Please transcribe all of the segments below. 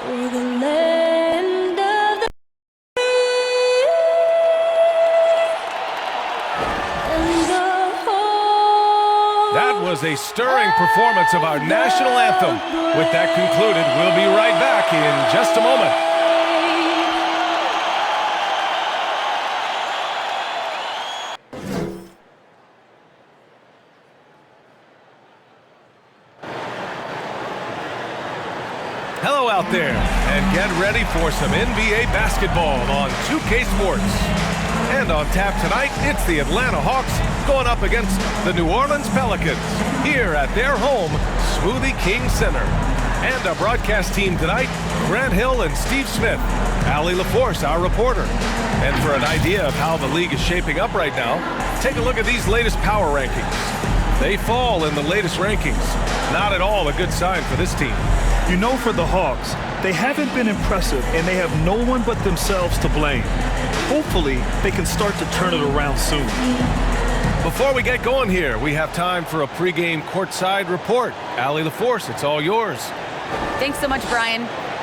For the land of the and the whole. That was a stirring performance of our national anthem. With that concluded, we'll be right back in just a moment. Hello out there, and get ready for some NBA basketball on 2K Sports. And on tap tonight, it's the Atlanta Hawks going up against the New Orleans Pelicans here at their home, Smoothie King Center. And our broadcast team tonight, Grant Hill and Steve Smith, Allie LaForce, our reporter. And for an idea of how the league is shaping up right now, take a look at these latest power rankings. They fall in the latest rankings. Not at all a good sign for this team. You know, for the Hawks, they haven't been impressive, and they have no one but themselves to blame. Hopefully, they can start to turn it around soon. Before we get going here, we have time for a pregame courtside report. Allie LaForce, it's all yours. Thanks so much, Brian.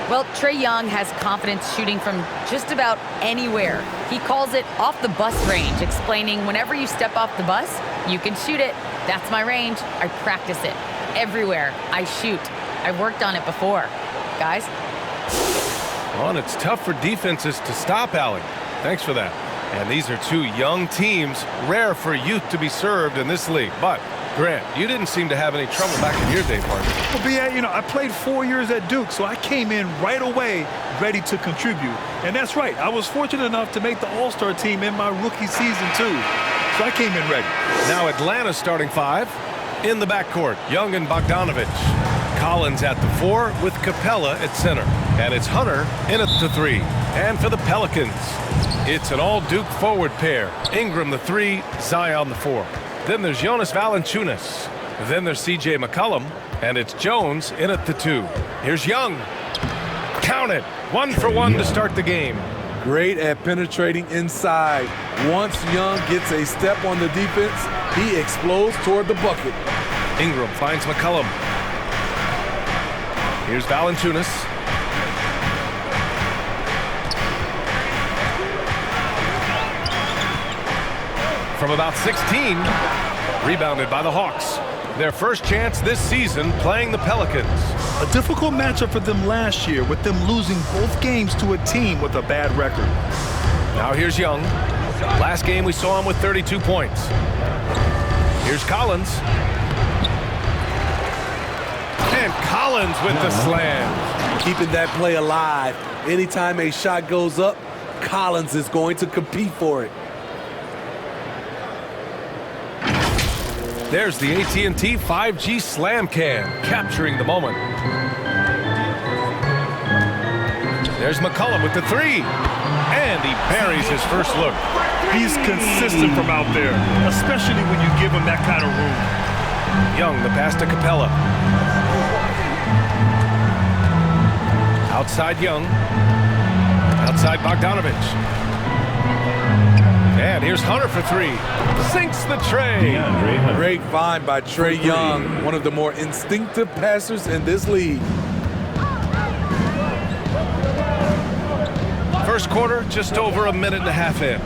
Well, Trae Young has confidence shooting from just about anywhere. He calls it off the bus range, explaining whenever you step off the bus, you can shoot it. That's my range. I practice it. Everywhere I shoot. I've worked on it before. Guys? Well, and it's tough for defenses to stop Allie. Thanks for that. And these are two young teams, rare for youth to be served in this league. But, Grant, you didn't seem to have any trouble back in your day, partner. Well, B.A., you know, I played 4 years at Duke, so I came in right away ready to contribute. And that's right. I was fortunate enough to make the All-Star team in my rookie season, too. So I came in ready. Now Atlanta's starting five. In the backcourt, Young and Bogdanovich. Collins at the 4 with Capella at center. And it's Hunter in at the 3. And for the Pelicans, it's an all-Duke forward pair. Ingram the 3, Zion the 4. Then there's Jonas Valanciunas. Then there's C.J. McCollum. And it's Jones in at the 2. Here's Young. Count it. 1 for 1 to start the game. Great at penetrating inside. Once Young gets a step on the defense, he explodes toward the bucket. Ingram finds McCollum. Here's Valanciunas. From about 16, rebounded by the Hawks. Their first chance this season playing the Pelicans. A difficult matchup for them last year, with them losing both games to a team with a bad record. Now here's Young. Last game we saw him with 32 points. Here's Collins. And Collins with the slam. Keeping that play alive. Anytime a shot goes up, Collins is going to compete for it. There's the AT&T 5G Slam Cam, capturing the moment. There's McCollum with the 3. And he buries his first look. He's consistent from out there, especially when you give him that kind of room. Young, the pass to Capella. Outside Young. Outside Bogdanovich. And here's Hunter for 3. Sinks the tray. Great find by Trae Young, one of the more instinctive passers in this league. First quarter, just over a minute and a half in.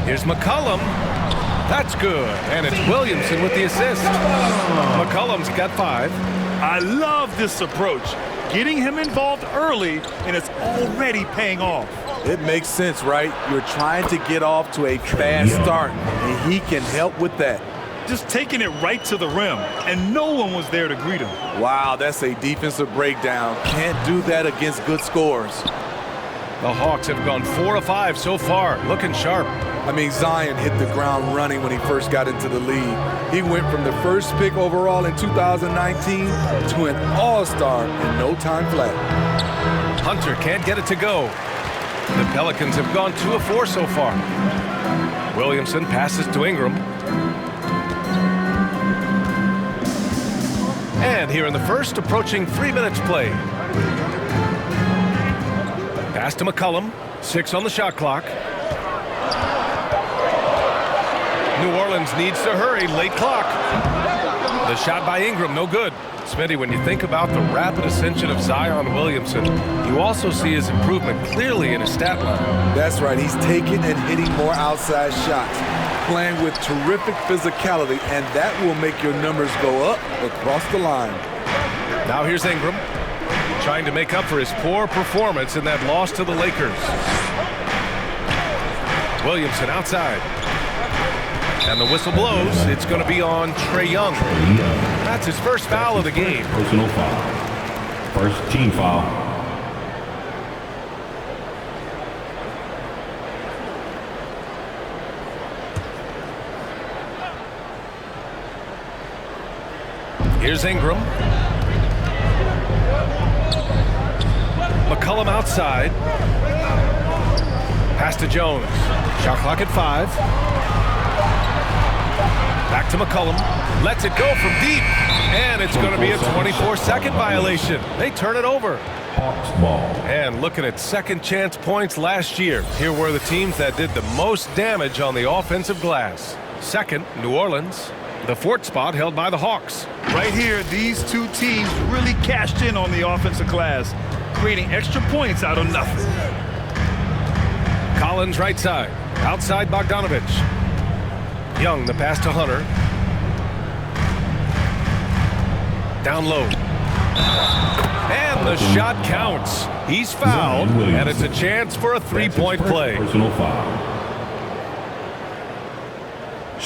Here's McCollum. That's good. And it's Williamson with the assist. McCollum's got 5. I love this approach. Getting him involved early, and it's already paying off. It makes sense, right? You're trying to get off to a fast start, and he can help with that. Just taking it right to the rim, and no one was there to greet him. Wow, that's a defensive breakdown. Can't do that against good scores. The Hawks have gone 4 of 5 so far, looking sharp. I mean, Zion hit the ground running when he first got into the league. He went from the first pick overall in 2019 to an all-star in no time flat. Hunter can't get it to go. The Pelicans have gone 2 of 4 so far. Williamson passes to Ingram. And here in the first, approaching 3 minutes played. Pass to McCollum. 6 on the shot clock. New Orleans needs to hurry. Late clock. The shot by Ingram, no good. Smitty, when you think about the rapid ascension of Zion Williamson, you also see his improvement clearly in his stat line. That's right. He's taking and hitting more outside shots, playing with terrific physicality, and that will make your numbers go up across the line. Now here's Ingram, trying to make up for his poor performance in that loss to the Lakers. Williamson outside. And the whistle blows. It's going to be on Trae Young. That's his first foul of the game. Personal foul. First team foul. Here's Ingram. McCollum outside. Pass to Jones. Shot clock at 5. Back to McCollum. Lets it go from deep. And it's going to be a 24-second violation. They turn it over. Hawks ball. And looking at second chance points last year, here were the teams that did the most damage on the offensive glass. Second, New Orleans. The fourth spot held by the Hawks. Right here, these two teams really cashed in on the offensive glass, creating extra points out of nothing. Collins right side. Outside Bogdanovich. Young, the pass to Hunter. Down low. And the shot counts. He's fouled, and it's a chance for a three-point play. Personal foul.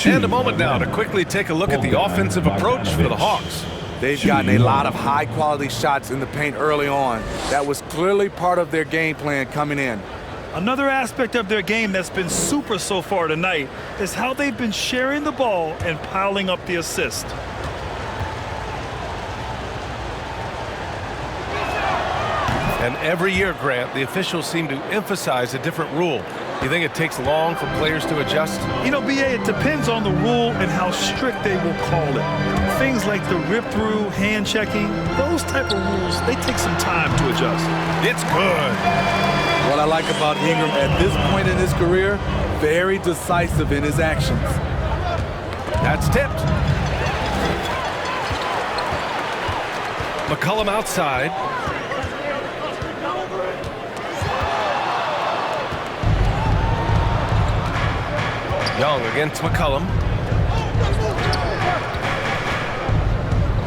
And a moment now to quickly take a look at the offensive approach for the Hawks. They've gotten a lot of high-quality shots in the paint early on. That was clearly part of their game plan coming in. Another aspect of their game that's been super so far tonight is how they've been sharing the ball and piling up the assist. And every year, Grant, the officials seem to emphasize a different rule. You think it takes long for players to adjust? You know, BA, it depends on the rule and how strict they will call it. Things like the rip-through, hand-checking, those type of rules, they take some time to adjust. It's good. What I like about Ingram at this point in his career, very decisive in his actions. That's tipped. McCollum outside. Young against McCollum.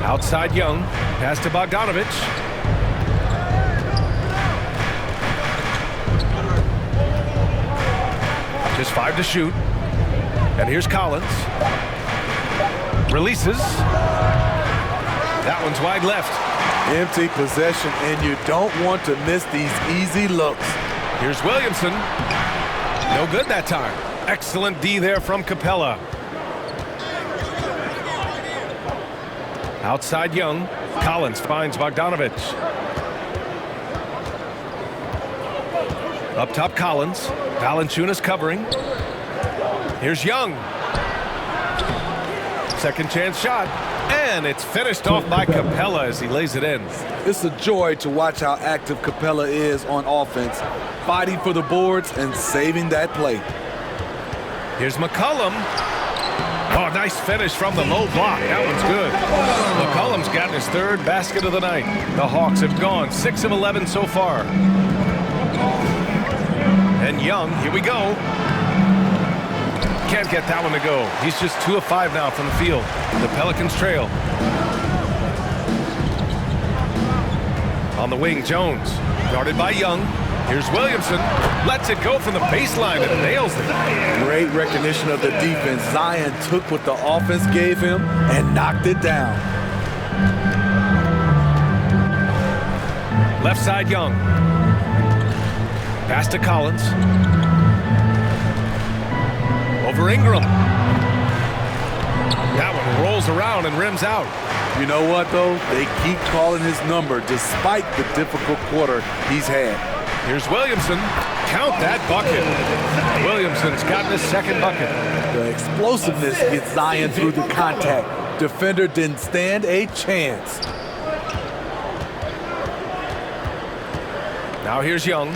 Outside Young. Pass to Bogdanovich. Just 5 to shoot. And here's Collins. Releases. That one's wide left. Empty possession, and you don't want to miss these easy looks. Here's Williamson. No good that time. Excellent D there from Capella. Outside Young. Collins finds Bogdanovich. Up top Collins. Valanciunas covering. Here's Young. Second chance shot. And it's finished off by Capella as he lays it in. It's a joy to watch how active Capella is on offense, fighting for the boards and saving that play. Here's McCollum. Oh, nice finish from the low block. That one's good. McCollum's gotten his third basket of the night. The Hawks have gone 6 of 11 so far. And Young, here we go. Can't get that one to go. He's just 2 of 5 now from the field. The Pelicans trail. On the wing, Jones. Guarded by Young. Here's Williamson. Lets it go from the baseline and nails it. Great recognition of the defense. Zion took what the offense gave him and knocked it down. Left side, Young. Pass to Collins. Over Ingram. That one rolls around and rims out. You know what, though? They keep calling his number despite the difficult quarter he's had. Here's Williamson. Count that bucket. Williamson's gotten his second bucket. The explosiveness gets Zion through the contact. Defender didn't stand a chance. Now here's Young.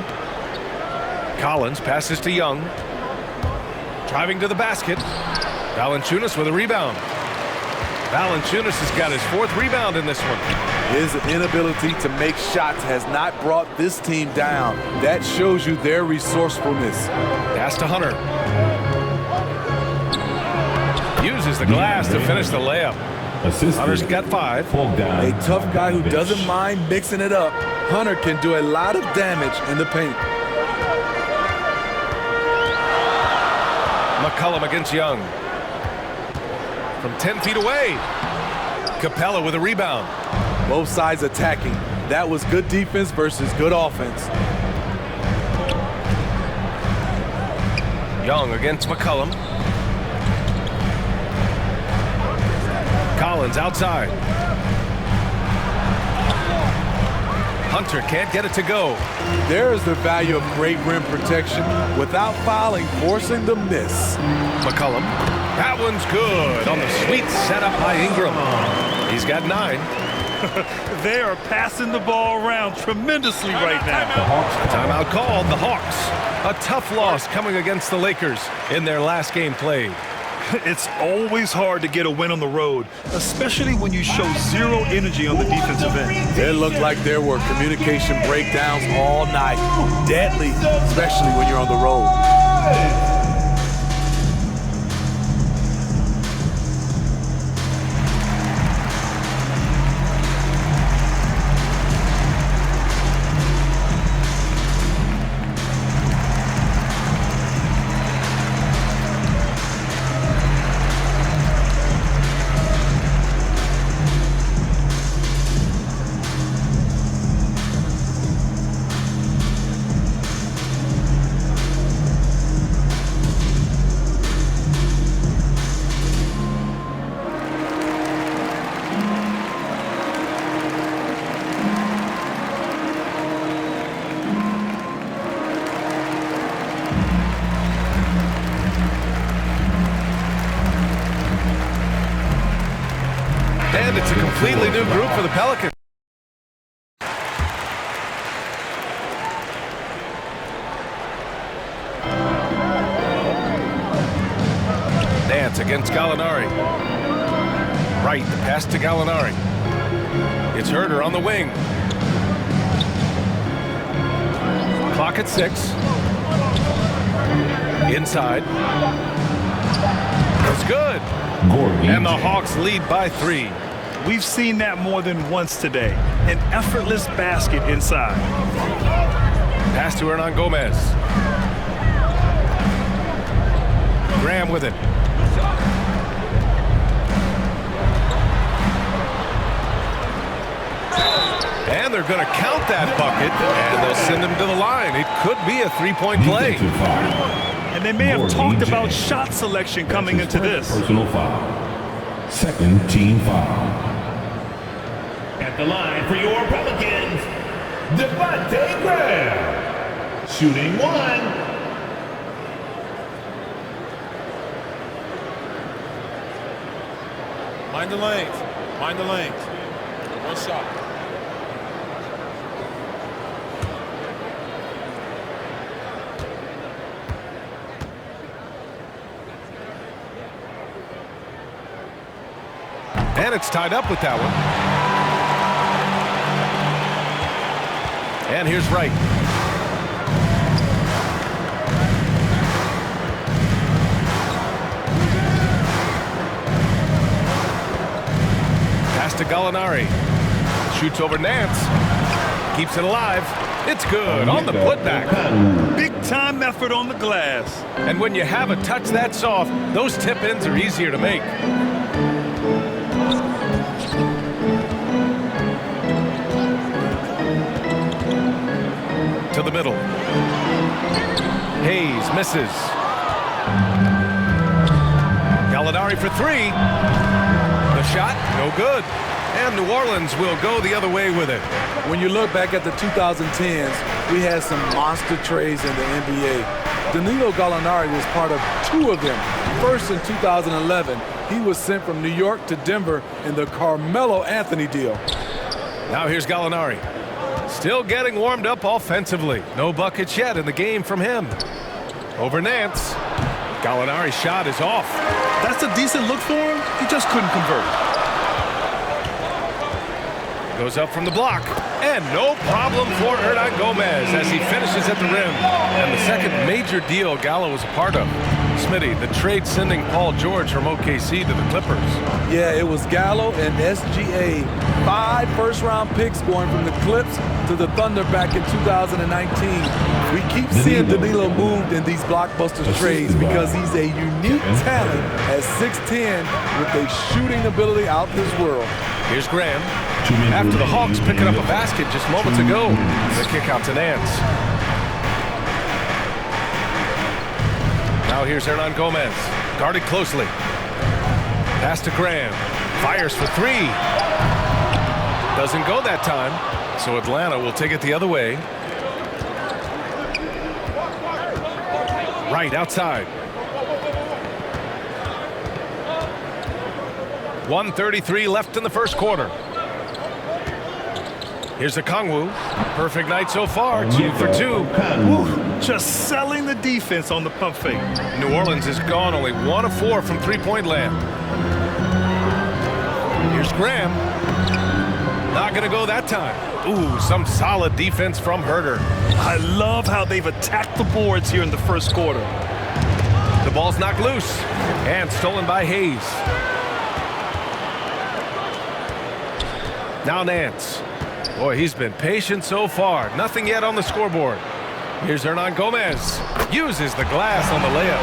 Collins passes to Young. Driving to the basket. Valanciunas with a rebound. Valanciunas has got his 4th rebound in this one. His inability to make shots has not brought this team down. That shows you their resourcefulness. Pass to Hunter. Uses the glass to finish the layup. Hunter's got 5. A tough guy who doesn't mind mixing it up. Hunter can do a lot of damage in the paint. McCollum against Young. From 10 feet away. Capella with a rebound. Both sides attacking. That was good defense versus good offense. Young against McCollum. Collins outside. Hunter can't get it to go. There's the value of great rim protection without fouling, forcing the miss. McCollum. That one's good on the sweet setup by Ingram. He's got 9. They are passing the ball around tremendously right now. Timeout called. The Hawks. A tough loss coming against the Lakers in their last game played. It's always hard to get a win on the road, especially when you show zero energy on the defensive end. It looked like there were communication breakdowns all night. Deadly, especially when you're on the road. And it's a completely new group for the Pelicans. Nance against Gallinari. Right, the pass to Gallinari. It's Herter on the wing. Clock at 6. Inside. It's good. And the Hawks lead by 3. We've seen that more than once today. An effortless basket inside. Pass to Hernan Gomez. Graham with it. And they're going to count that bucket, and they'll send him to the line. It could be a 3-point play. And they may have talked about shot selection coming into this. Personal foul. Second team foul. At the line for your Pelicans, Devontae Graham. Shooting 1. Mind the lanes. Mind the lanes. One shot. And it's tied up with that one. And here's Wright. Pass to Gallinari. Shoots over Nance. Keeps it alive. It's good on the putback. Big time effort on the glass. And when you have a touch that soft, those tip-ins are easier to make. To the middle. Hayes misses. Gallinari for 3. The shot, no good. And New Orleans will go the other way with it. When you look back at the 2010s, we had some monster trades in the NBA. Danilo Gallinari was part of 2 of them. First in 2011, he was sent from New York to Denver in the Carmelo Anthony deal. Now here's Gallinari. Still getting warmed up offensively. No buckets yet in the game from him. Over Nance. Gallinari's shot is off. That's a decent look for him. He just couldn't convert. Goes up from the block. And no problem for Hernan Gomez as he finishes at the rim. And the second major deal Gallo was a part of. Smitty, the trade sending Paul George from OKC to the Clippers. Yeah, it was Gallo and SGA. 5 first-round picks going from the Clips to the Thunder back in 2019. We keep seeing Danilo moved in these blockbuster trades because he's a unique talent at 6'10" with a shooting ability out this world. Here's Graham. After the Hawks picking up a basket just moments ago. The kick out to Nance. Now here's Hernan Gomez, guarded closely. Pass to Graham, fires for 3. Doesn't go that time, so Atlanta will take it the other way. Right outside. 1:33 left in the first quarter. Here's Okongwu. Perfect night so far, 2 for 2. Woo, just selling the defense on the pump fake. New Orleans is gone only 1 of 4 from three-point land. Here's Graham. Not gonna go that time. Ooh, some solid defense from Herder. I love how they've attacked the boards here in the first quarter. The ball's knocked loose and stolen by Hayes. Now Nance. Boy, he's been patient so far. Nothing yet on the scoreboard. Here's Hernan Gomez. Uses the glass on the layup.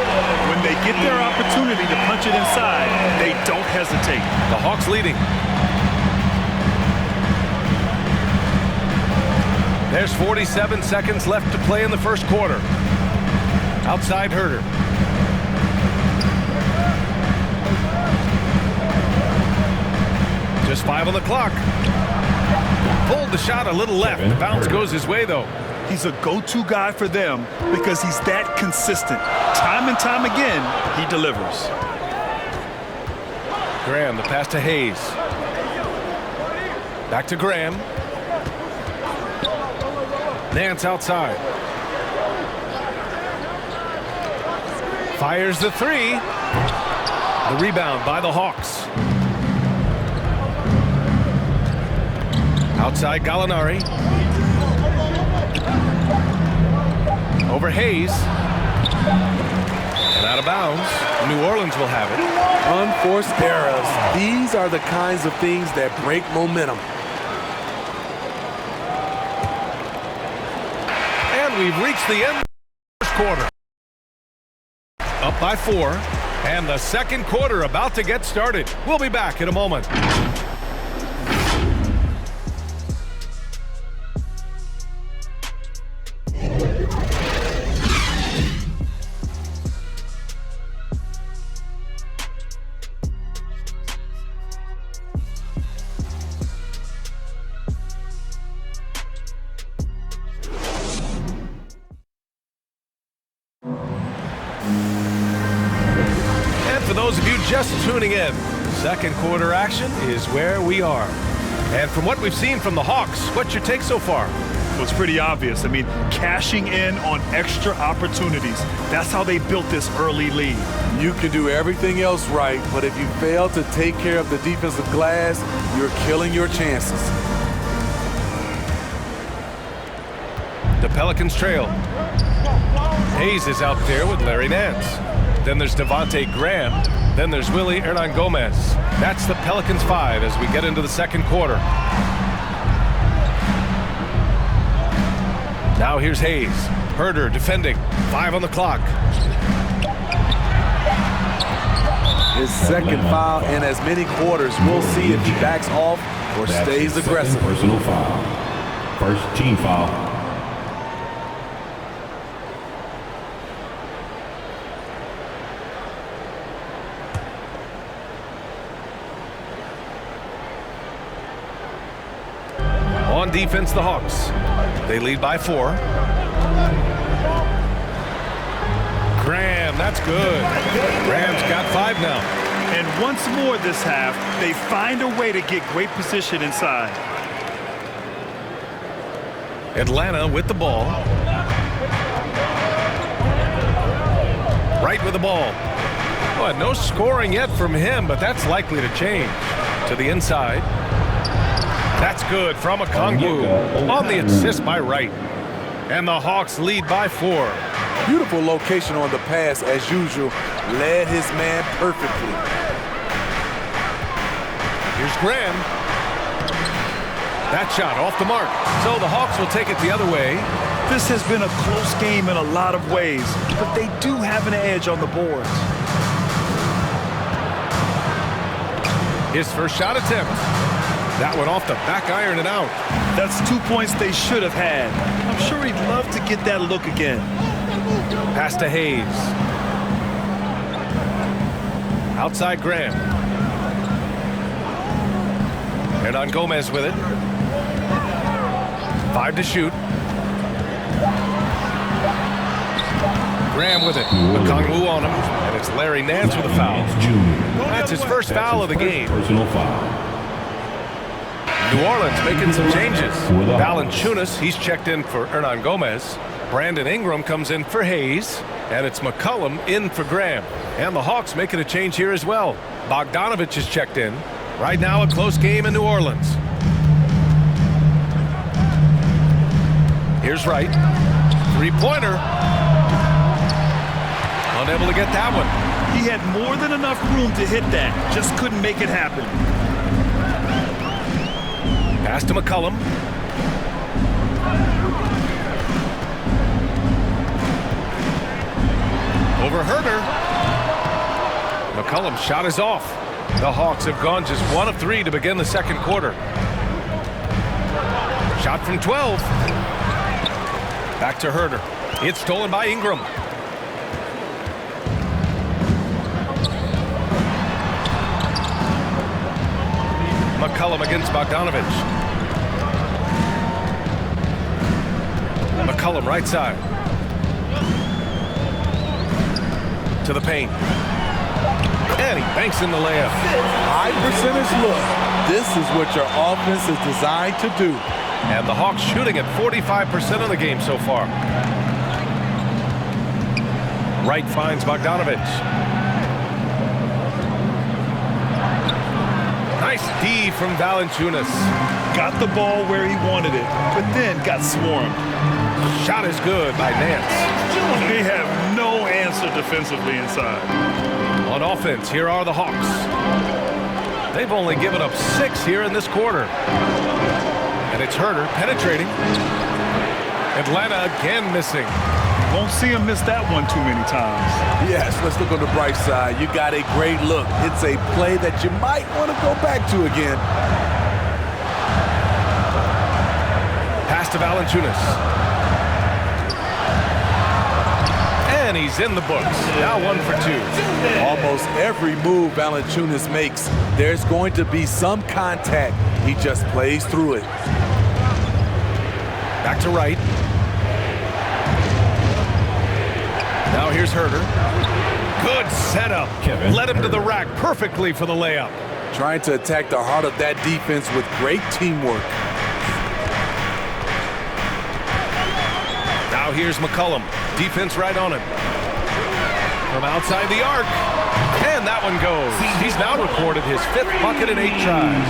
When they get their opportunity to punch it inside, they don't hesitate. The Hawks leading. There's 47 seconds left to play in the first quarter. Outside Herder. Just 5 on the clock. Pulled the shot a little left. The bounce goes his way, though. He's a go-to guy for them because he's that consistent. Time and time again, he delivers. Graham, the pass to Hayes. Back to Graham. Nance outside. Fires the 3. The rebound by the Hawks. Outside Gallinari. Over Hayes. And out of bounds. New Orleans will have it. Unforced errors. These are the kinds of things that break momentum. And we've reached the end of the first quarter. Up by 4. And the second quarter about to get started. We'll be back in a moment. For those of you just tuning in, second quarter action is where we are. And from what we've seen from the Hawks, what's your take so far? Well, it's pretty obvious. I mean, cashing in on extra opportunities. That's how they built this early lead. You can do everything else right, but if you fail to take care of the defensive glass, you're killing your chances. The Pelicans trail. Hayes is out there with Larry Nance. Then there's Devontae Graham. Then there's Willie Hernan Gomez. That's the Pelicans 5 as we get into the second quarter. Now here's Hayes. Herder defending. 5 on the clock. His second foul in as many quarters. We'll see if he backs off or stays aggressive. Personal foul. First team foul. On defense, the Hawks. They lead by 4. Graham, that's good. Graham's got 5 now. And once more this half, they find a way to get great position inside. Atlanta with the ball. Right with the ball. Well, no scoring yet from him, but that's likely to change. To the inside. That's good from Okongwu on the assist by Wright. And the Hawks lead by 4. Beautiful location on the pass as usual. Led his man perfectly. Here's Graham. That shot off the mark. So the Hawks will take it the other way. This has been a close game in a lot of ways, but they do have an edge on the boards. His first shot attempt. That one off the back iron and out. That's 2 points they should have had. I'm sure he'd love to get that look again. Pass to Hayes. Outside Graham. And on Gomez with it. 5 to shoot. Graham with it. Okongwu on him. And it's Larry Nance with a foul. That's his first foul of the game. Personal foul. New Orleans making some changes. Valanciunas, he's checked in for Hernan Gomez. Brandon Ingram comes in for Hayes. And it's McCollum in for Graham. And the Hawks making a change here as well. Bogdanovich is checked in. Right now a close game in New Orleans. Here's Wright. Three-pointer. Unable to get that one. He had more than enough room to hit that. Just couldn't make it happen. Pass to McCollum. Over Herter. McCollum's shot is off. The Hawks have gone just 1 of 3 to begin the second quarter. Shot from 12. Back to Herter. It's stolen by Ingram. McCollum against Bogdanovich. McCollum right side. To the paint. And he banks in the layup. High percentage look. This is what your offense is designed to do. And the Hawks shooting at 45% of the game so far. Wright finds Bogdanovich. Nice D from Valanciunas. Got the ball where he wanted it, but then got swarmed. Shot is good by Nance. They have no answer defensively inside. On offense, here are the Hawks. They've only given up 6 here in this quarter. And it's Herter penetrating. Atlanta again missing. Won't see him miss that one too many times. Yes, let's look on the bright side. You got a great look. It's a play that you might want to go back to again. Pass to Valanciunas. And he's in the books. Now 1 for 2. Almost every move Valanciunas makes, there's going to be some contact. He just plays through it. Back to Wright. Now here's Herter. Good setup. Led him to the rack perfectly for the layup. Trying to attack the heart of that defense with great teamwork. Now here's McCollum. Defense right on him. From outside the arc. And that one goes. He's now recorded his 5th bucket in 8 tries.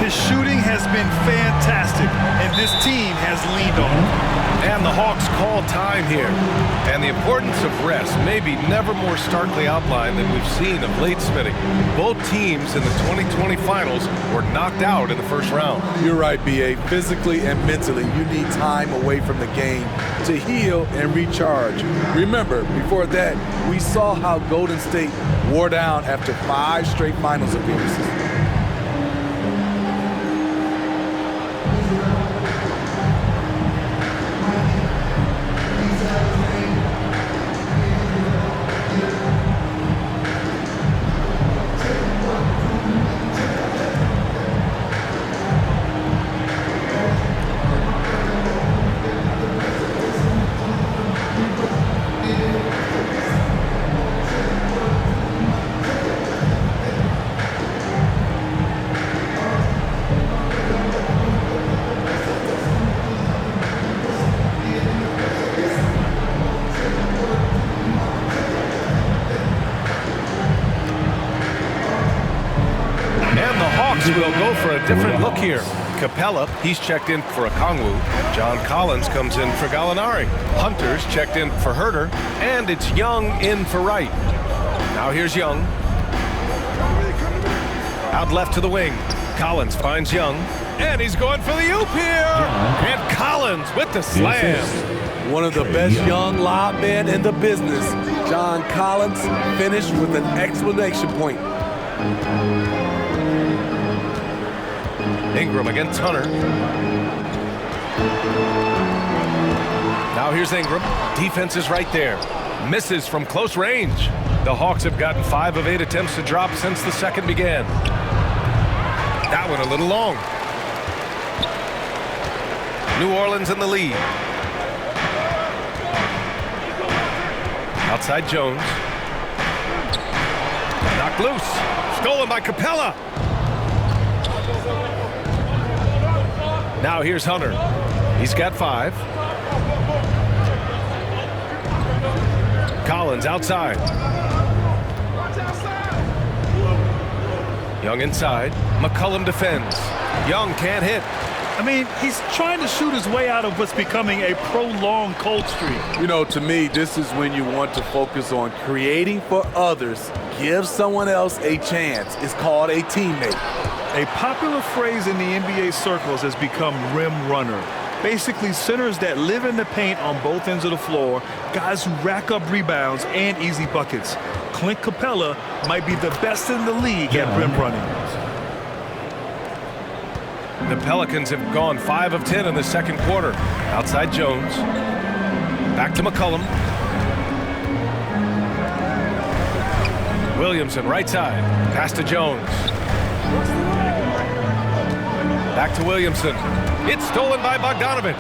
His shooting has been fantastic, and this team has leaned on him. And the Hawks call time here. And the importance of rest may be never more starkly outlined than we've seen of late, Smitty. Both teams in the 2020 finals were knocked out in the first round. You're right, B.A. Physically and mentally, you need time away from the game to heal and recharge. Remember, before that, we saw how Golden State wore down after 5 straight finals appearances. Will go for a different look here. Capella, he's checked in for Okongwu. John Collins comes in for Gallinari. Hunter's checked in for Herter. And it's Young in for Wright. Now here's Young. Out left to the wing. Collins finds Young. And he's going for the oop here. And Collins with the slam. One of the best young lob men in the business. John Collins finished with an exclamation point. Ingram against Hunter. Now here's Ingram. Defense is right there. Misses from close range. The Hawks have gotten 5 of 8 attempts to drop since the second began. That one a little long. New Orleans in the lead. Outside Jones. Knocked loose. Stolen by Capella. Now here's Hunter. He's got 5. Collins outside. Young inside. McCollum defends. Young can't hit. I mean, he's trying to shoot his way out of what's becoming a prolonged cold streak. You know, to me, this is when you want to focus on creating for others. Give someone else a chance. It's called a teammate. A popular phrase in the NBA circles has become rim runner. Basically, centers that live in the paint on both ends of the floor, guys who rack up rebounds and easy buckets. Clint Capella might be the best in the league at rim running. The Pelicans have gone 5 of 10 in the second quarter. Outside Jones. Back to McCollum. Williamson right side. Pass to Jones. Back to Williamson. It's stolen by Bogdanovich.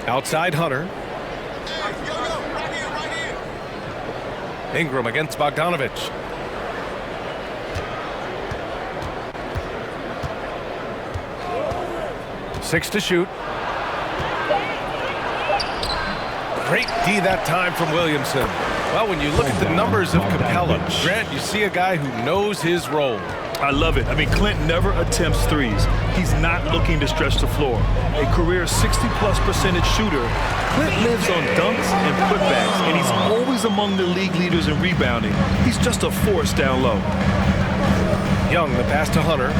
Outside Hunter. Ingram against Bogdanovich. Six to shoot. Great D that time from Williamson. Well, when you look at the numbers of Capella, Grant, you see a guy who knows his role. I love it. I mean, Clint never attempts threes. He's not looking to stretch the floor. A career 60+% shooter, Clint lives on dunks and putbacks, and he's always among the league leaders in rebounding. He's just a force down low. Young, the pass to Hunter.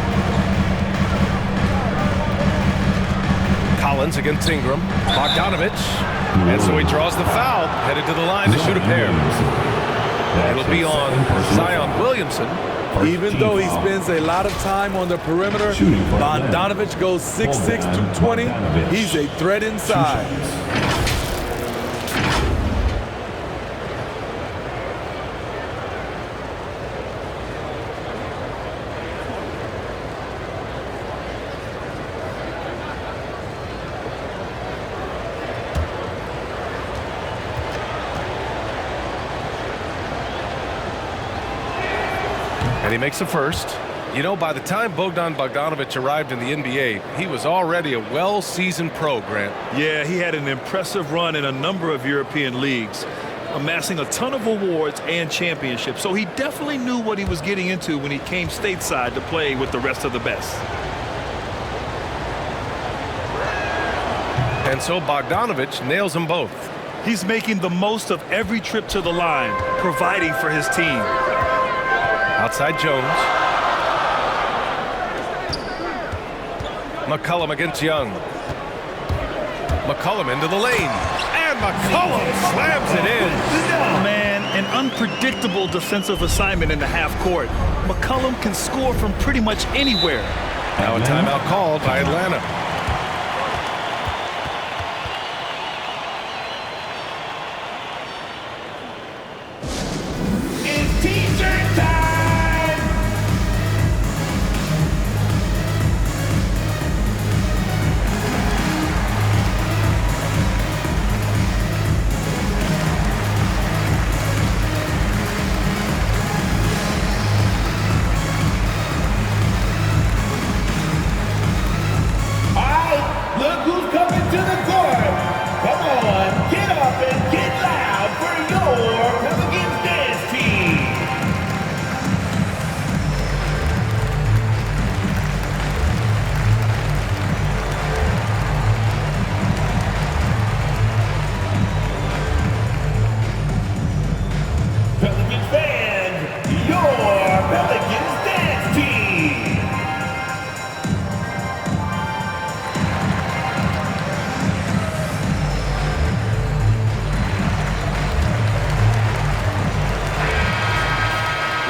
Collins against Ingram. Bogdanovich. And so he draws the foul, headed to the line to shoot a pair. It'll be on Zion Williamson. Even though he spends a lot of time on the perimeter, Bogdanovich goes 6'6", 220. He's a threat inside. And he makes the first. You know, by the time Bogdan Bogdanovich arrived in the NBA, he was already a well-seasoned pro, Grant. Yeah, he had an impressive run in a number of European leagues, amassing a ton of awards and championships. So he definitely knew what he was getting into when he came stateside to play with the rest of the best. And so Bogdanovich nails them both. He's making the most of every trip to the line, providing for his team. Outside Jones. McCollum against Young. McCollum into the lane. And McCollum slams it in. Oh, man, an unpredictable defensive assignment in the half court. McCollum can score from pretty much anywhere. Now a timeout called by Atlanta.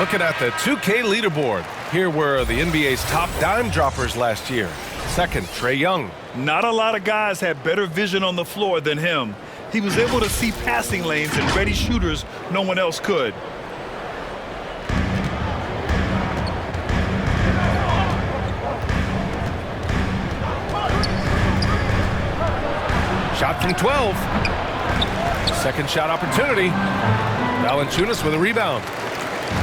Looking at the 2K leaderboard, here were the NBA's top dime droppers last year. Second, Trae Young. Not a lot of guys had better vision on the floor than him. He was able to see passing lanes and ready shooters no one else could. Shot from 12. Second shot opportunity. Valanciunas with a rebound.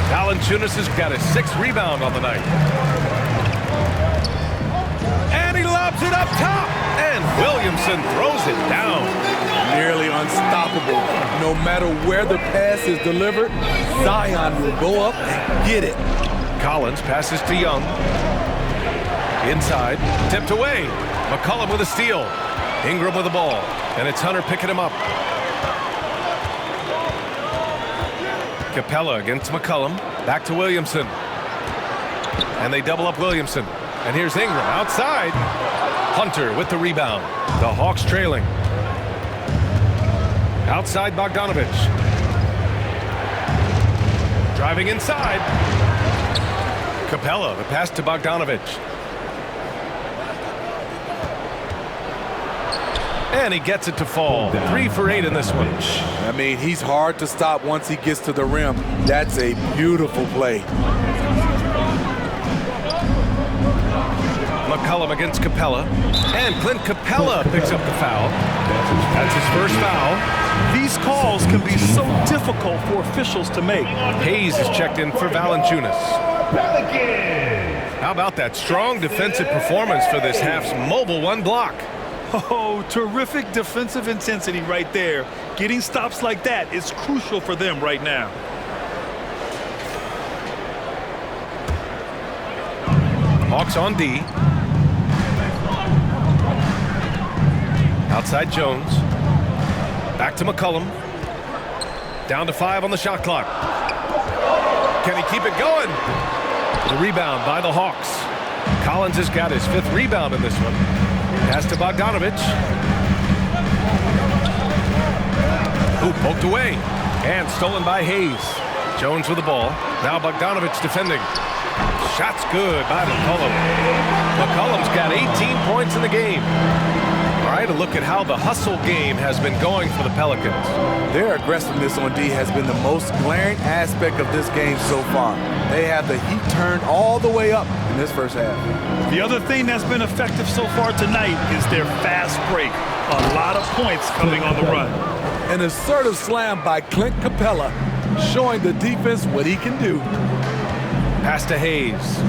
Valanciunas has got his 6th rebound on the night. And he lobs it up top. And Williamson throws it down. Nearly unstoppable. No matter where the pass is delivered, Zion will go up and get it. Collins passes to Young. Inside, tipped away. McCollum with a steal. Ingram with the ball. And it's Hunter picking him up. Capella against McCollum. Back to Williamson. And they double up Williamson. And here's Ingram outside. Hunter with the rebound. The Hawks trailing. Outside Bogdanovich. Driving inside. Capella, the pass to Bogdanovich. And he gets it to fall. 3 for 8 in this one. I mean, he's hard to stop once he gets to the rim. That's a beautiful play. McCollum against Capella. And Clint Capella picks up the foul. That's his first foul. These calls can be so difficult for officials to make. Hayes is checked in for Valanciunas. How about that strong defensive performance for this half's mobile 1 block? Oh, terrific defensive intensity right there. Getting stops like that is crucial for them right now. Hawks on D. Outside Jones. Back to McCollum. Down to 5 on the shot clock. Can he keep it going? The rebound by the Hawks. Collins has got his 5th rebound in this one. Pass to Bogdanovich. Ooh, poked away. And stolen by Hayes. Jones with the ball. Now Bogdanovich defending. Shot's good by McCollum. McCollum's got 18 points in the game. All right, a look at how the hustle game has been going for the Pelicans. Their aggressiveness on D has been the most glaring aspect of this game so far. They have the heat turned all the way up in this first half. The other thing that's been effective so far tonight is their fast break. A lot of points coming on the run. An assertive slam by Clint Capella, showing the defense what he can do. Pass to Hayes.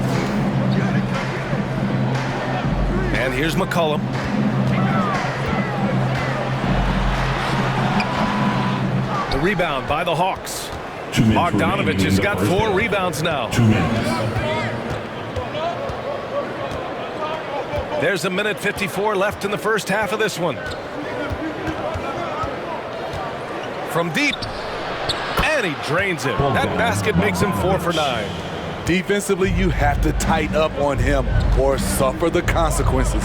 And here's McCollum. The rebound by the Hawks. Bogdanovich has got 4 rebounds now. 2 minutes. There's 1:54 left in the first half of this one. From deep. And he drains it. That basket makes him 4 for 9. Defensively, you have to tighten up on him or suffer the consequences.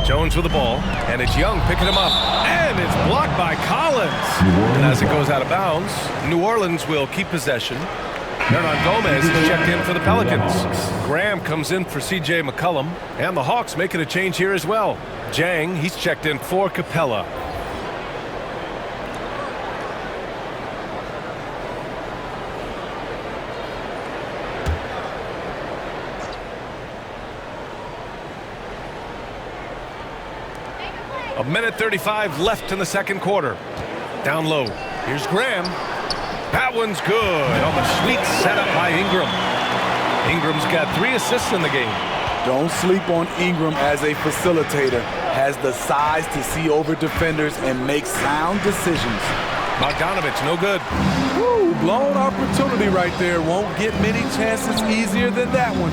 Jones with the ball, and it's Young picking him up, and it's blocked by Collins. And as it goes out of bounds, New Orleans will keep possession. Hernan Gomez is checked in for the Pelicans. Graham comes in for C.J. McCollum, and the Hawks making a change here as well. Jang, he's checked in for Capella. A 1:35 left in the second quarter. Down low. Here's Graham. That one's good on the sweet setup by Ingram. Ingram's got 3 assists in the game. Don't sleep on Ingram as a facilitator. Has the size to see over defenders and make sound decisions. Bogdanovich, no good. Woo, blown opportunity right there. Won't get many chances easier than that one.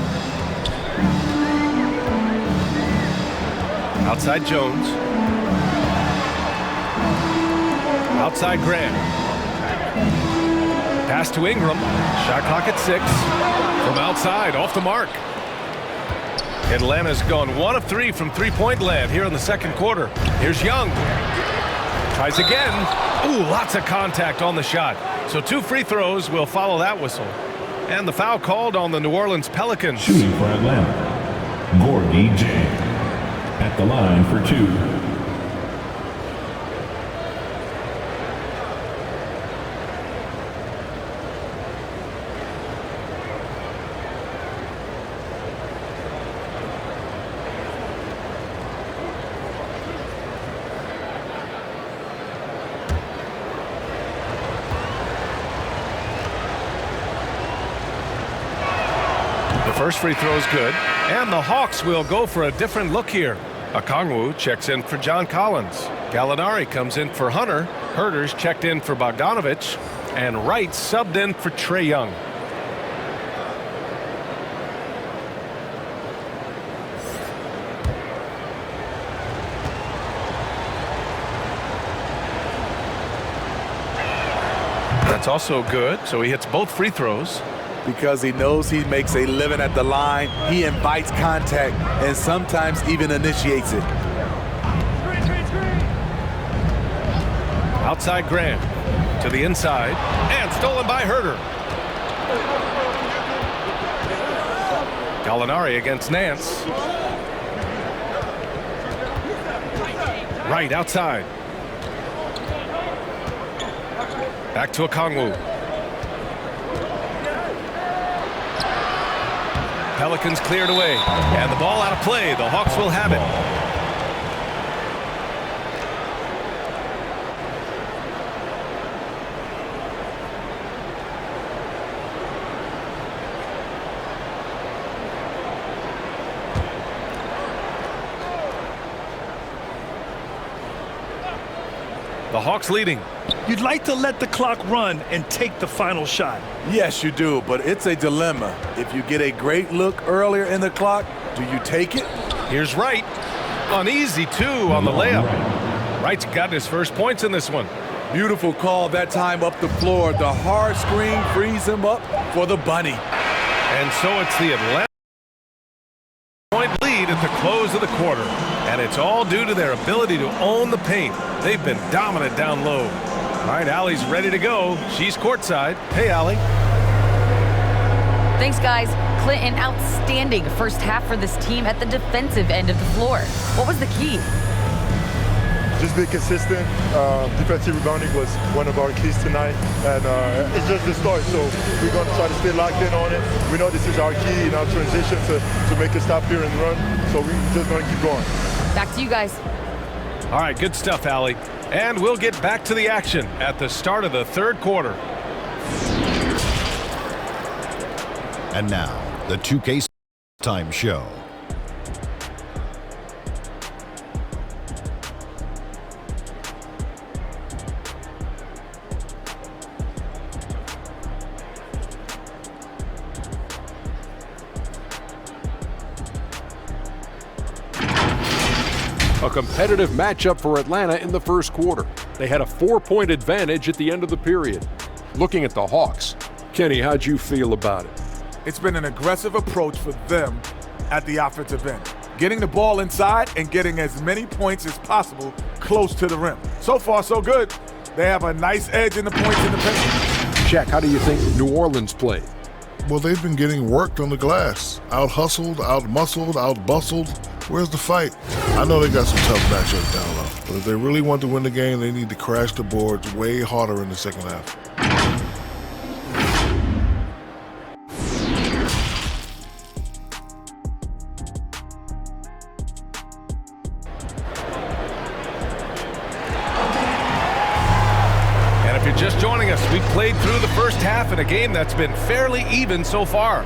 Outside Jones. Outside Graham. Pass to Ingram. Shot clock at 6. From outside, off the mark. Atlanta's gone 1 of 3 from 3-point land here in the second quarter. Here's Young. Tries again. Ooh, lots of contact on the shot. So 2 free throws will follow that whistle. And the foul called on the New Orleans Pelicans. Shooting for Atlanta, Gordy Jang. At the line for 2. First free throw is good, and the Hawks will go for a different look here. Okongwu checks in for John Collins. Gallinari comes in for Hunter. Herder's checked in for Bogdanovich, and Wright subbed in for Trae Young. That's also good, so he hits both free throws. Because he knows he makes a living at the line, he invites contact and sometimes even initiates it. Outside Grant to the inside, and stolen by Herder. Gallinari against Nance. Right outside. Back to Okongwu. Pelicans cleared away, and the ball out of play. The Hawks will have it. The Hawks leading. You'd like to let the clock run and take the final shot. Yes, you do, but it's a dilemma. If you get a great look earlier in the clock, do you take it? Here's Wright. Uneasy, too, on the layup. Wright's gotten his first points in this one. Beautiful call that time up the floor. The hard screen frees him up for the bunny. And so it's the Atlanta point lead at the close of the quarter. And it's all due to their ability to own the paint. They've been dominant down low. All right, Allie's ready to go. She's courtside. Hey, Allie. Thanks, guys. Clinton, outstanding first half for this team at the defensive end of the floor. What was the key? Just be consistent. Defensive rebounding was one of our keys tonight, and it's just the start. So we're going to try to stay locked in on it. We know this is our key in our transition to make a stop here and run. So we're just going to keep going. Back to you guys. All right, good stuff, Allie. And we'll get back to the action at the start of the third quarter. And now, the 2K Time Show. A competitive matchup for Atlanta in the first quarter. They had a 4-point advantage at the end of the period. Looking at the Hawks, Kenny, how'd you feel about it? It's been an aggressive approach for them at the offensive end. Getting the ball inside and getting as many points as possible close to the rim. So far, so good. They have a nice edge in the points in the paint. Shaq, how do you think New Orleans played? Well, they've been getting worked on the glass. Out-hustled, out-muscled, out-bustled. Where's the fight? I know they got some tough matchups down low, but if they really want to win the game, they need to crash the boards way harder in the second half. And if you're just joining us, we've played through the first half in a game that's been fairly even so far.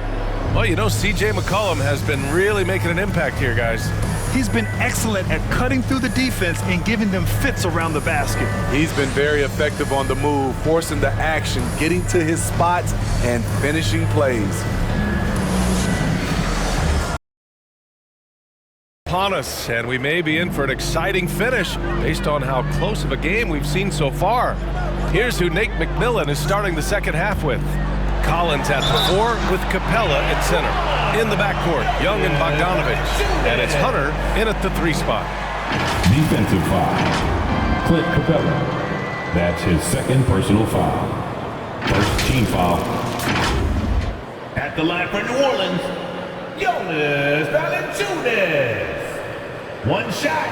Well, you know, C.J. McCollum has been really making an impact here, guys. He's been excellent at cutting through the defense and giving them fits around the basket. He's been very effective on the move, forcing the action, getting to his spots, and finishing plays. Upon us, and we may be in for an exciting finish based on how close of a game we've seen so far. Here's who Nate McMillan is starting the second half with. Collins at the 4 with Capella at center. In the backcourt, Young and Bogdanovich. And it's Hunter in at the 3 spot. Defensive foul. Clint Capella. That's his second personal foul. First team foul. At the line for New Orleans, Jonas Valanciunas. One shot.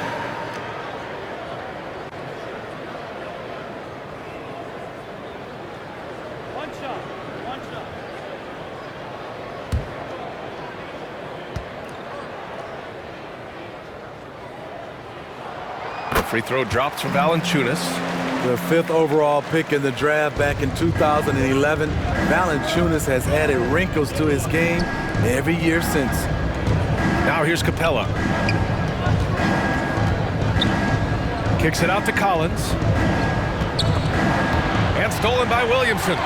Free throw drops for Valanciunas. The 5th overall pick in the draft back in 2011, Valanciunas has added wrinkles to his game every year since. Now here's Capella. Kicks it out to Collins. And stolen by Williamson.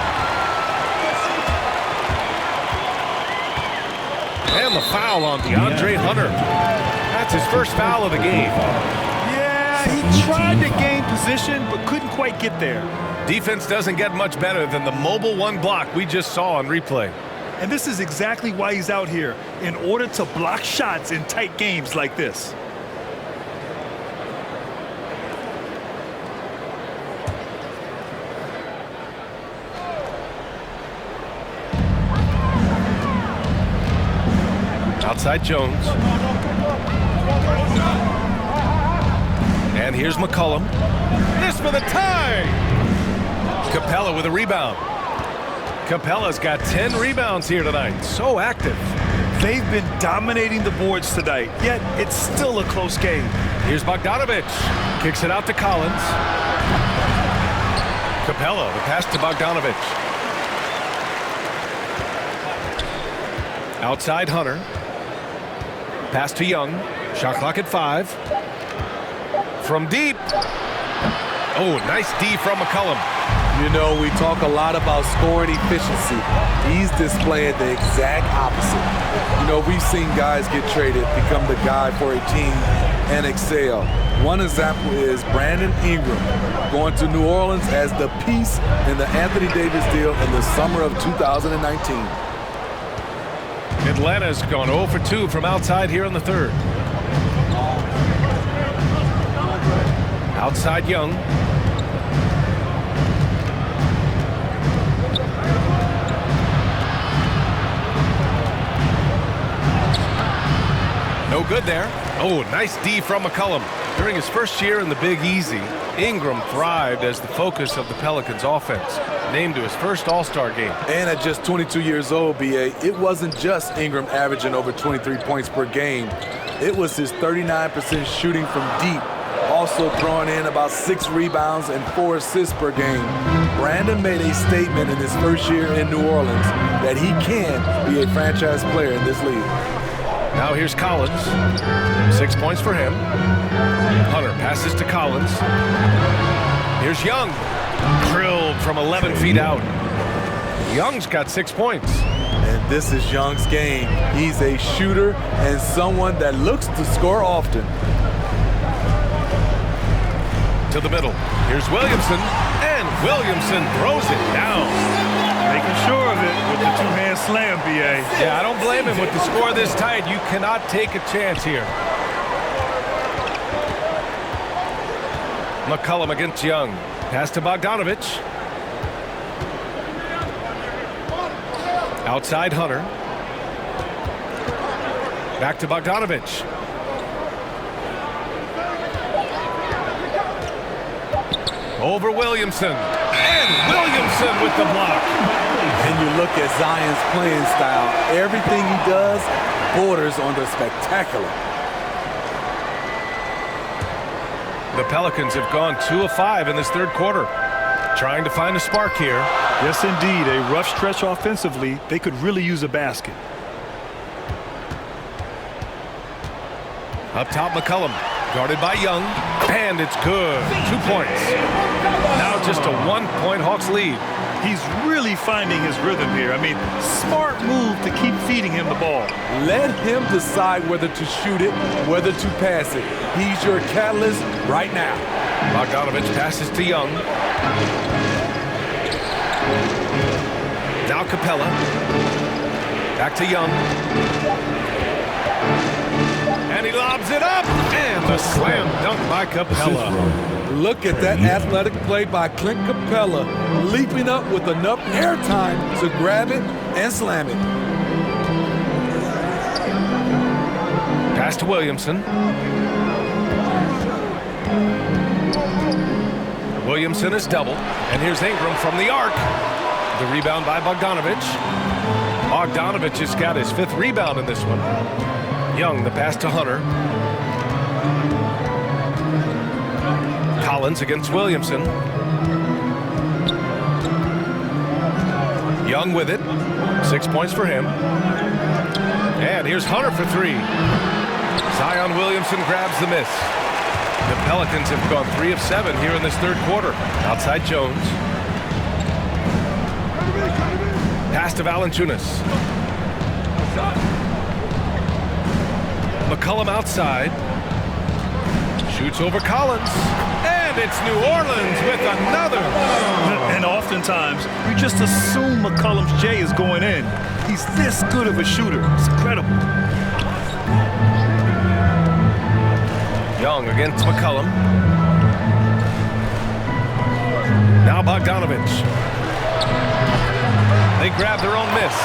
And the foul on DeAndre Hunter. That's his first foul of the game. He tried to gain position, but couldn't quite get there. Defense doesn't get much better than the mobile one block we just saw on replay. And this is exactly why he's out here, in order to block shots in tight games like this. Outside Jones. And here's McCollum. This for the tie! Capella with a rebound. Capella's got 10 rebounds here tonight. So active. They've been dominating the boards tonight, yet it's still a close game. Here's Bogdanovic. Kicks it out to Collins. Capella, the pass to Bogdanovic. Outside Hunter. Pass to Young. Shot clock at 5. From deep. Oh, nice D from McCollum. You know, we talk a lot about scoring efficiency. He's displaying the exact opposite. You know, we've seen guys get traded, become the guy for a team, and excel. One example is Brandon Ingram going to New Orleans as the piece in the Anthony Davis deal in the summer of 2019. Atlanta's gone 0 for 2 from outside here in the 3rd. Outside Young. No good there. Oh, nice D from McCollum. During his first year in the Big Easy, Ingram thrived as the focus of the Pelicans offense. Named to his first All-Star game. And at just 22 years old, B.A., it wasn't just Ingram averaging over 23 points per game. It was his 39% shooting from deep, also throwing in about 6 rebounds and 4 assists per game. Brandon made a statement in his first year in New Orleans that he can be a franchise player in this league. Now here's Collins. 6 points for him. Hunter passes to Collins. Here's Young. Drilled from 11 feet out. Young's got 6 points. And this is Young's game. He's a shooter and someone that looks to score often. To the middle. Here's Williamson. And Williamson throws it down. Making sure of it with the two-hand slam, B.A. Yeah, I don't blame him with the score this tight. You cannot take a chance here. McCollum against Young. Pass to Bogdanovic. Outside Hunter. Back to Bogdanovic. Over Williamson. And Williamson with the block. And you look at Zion's playing style. Everything he does borders on the spectacular. The Pelicans have gone 2 of 5 in this 3rd quarter. Trying to find a spark here. Yes, indeed. A rough stretch offensively. They could really use a basket. Up top, McCollum. Guarded by Young. And it's good. 2 points. Now just a 1-point Hawks lead. He's really finding his rhythm here. I mean, smart move to keep feeding him the ball. Let him decide whether to shoot it, whether to pass it. He's your catalyst right now. Bogdanovic passes to Young. Now Capella. Back to Young. And he lobs it up. And the slam dunk by Capella. Look at that athletic play by Clint Capella, leaping up with enough airtime to grab it and slam it. Pass to Williamson. Williamson is doubled, and here's Ingram from the arc. The rebound by Bogdanovich. Bogdanovich has got his 5th rebound in this one. Young, the pass to Hunter. Collins against Williamson. Young with it. 6 points for him. And here's Hunter for 3. Zion Williamson grabs the miss. The Pelicans have gone 3 of 7 here in this 3rd quarter. Outside Jones. Pass to Valanciunas. McCollum outside. Shoots over Collins. And it's New Orleans with another. And oftentimes, you just assume McCollum's J is going in. He's this good of a shooter. It's incredible. Young against McCollum. Now Bogdanovich. They grab their own miss.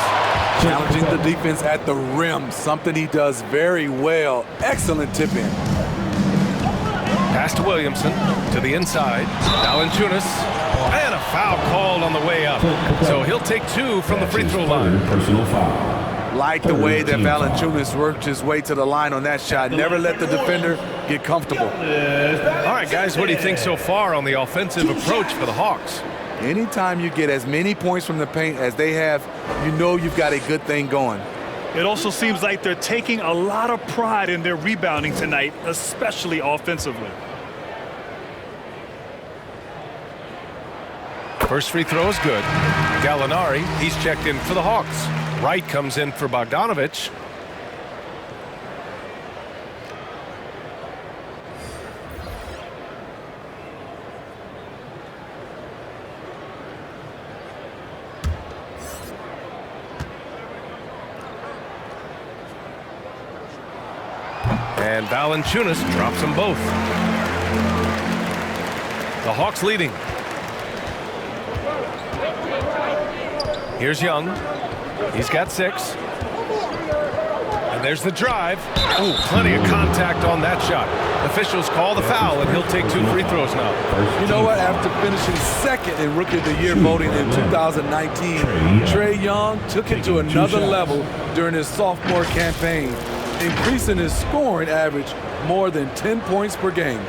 Challenging the defense at the rim, something he does very well. Excellent tip in. Pass to Williamson, to the inside. Valanciunas, and a foul called on the way up. So he'll take 2 from the free throw line. Personal foul. Like the way that Valanciunas worked his way to the line on that shot. Never let the defender get comfortable. All right, guys, what do you think so far on the offensive approach for the Hawks? Anytime you get as many points from the paint as they have, you know you've got a good thing going. It also seems like they're taking a lot of pride in their rebounding tonight, especially offensively. First free throw is good. Gallinari, he's checked in for the Hawks. Wright comes in for Bogdanovich. And Valanciunas drops them both. The Hawks leading. Here's Young. He's got 6. And there's the drive. Oh, plenty of contact on that shot. Officials call the foul, and he'll take 2 free throws now. You know what? After finishing 2nd in Rookie of the Year voting in 2019, Trae Young took it to another level during his sophomore campaign, increasing his scoring average more than 10 points per game.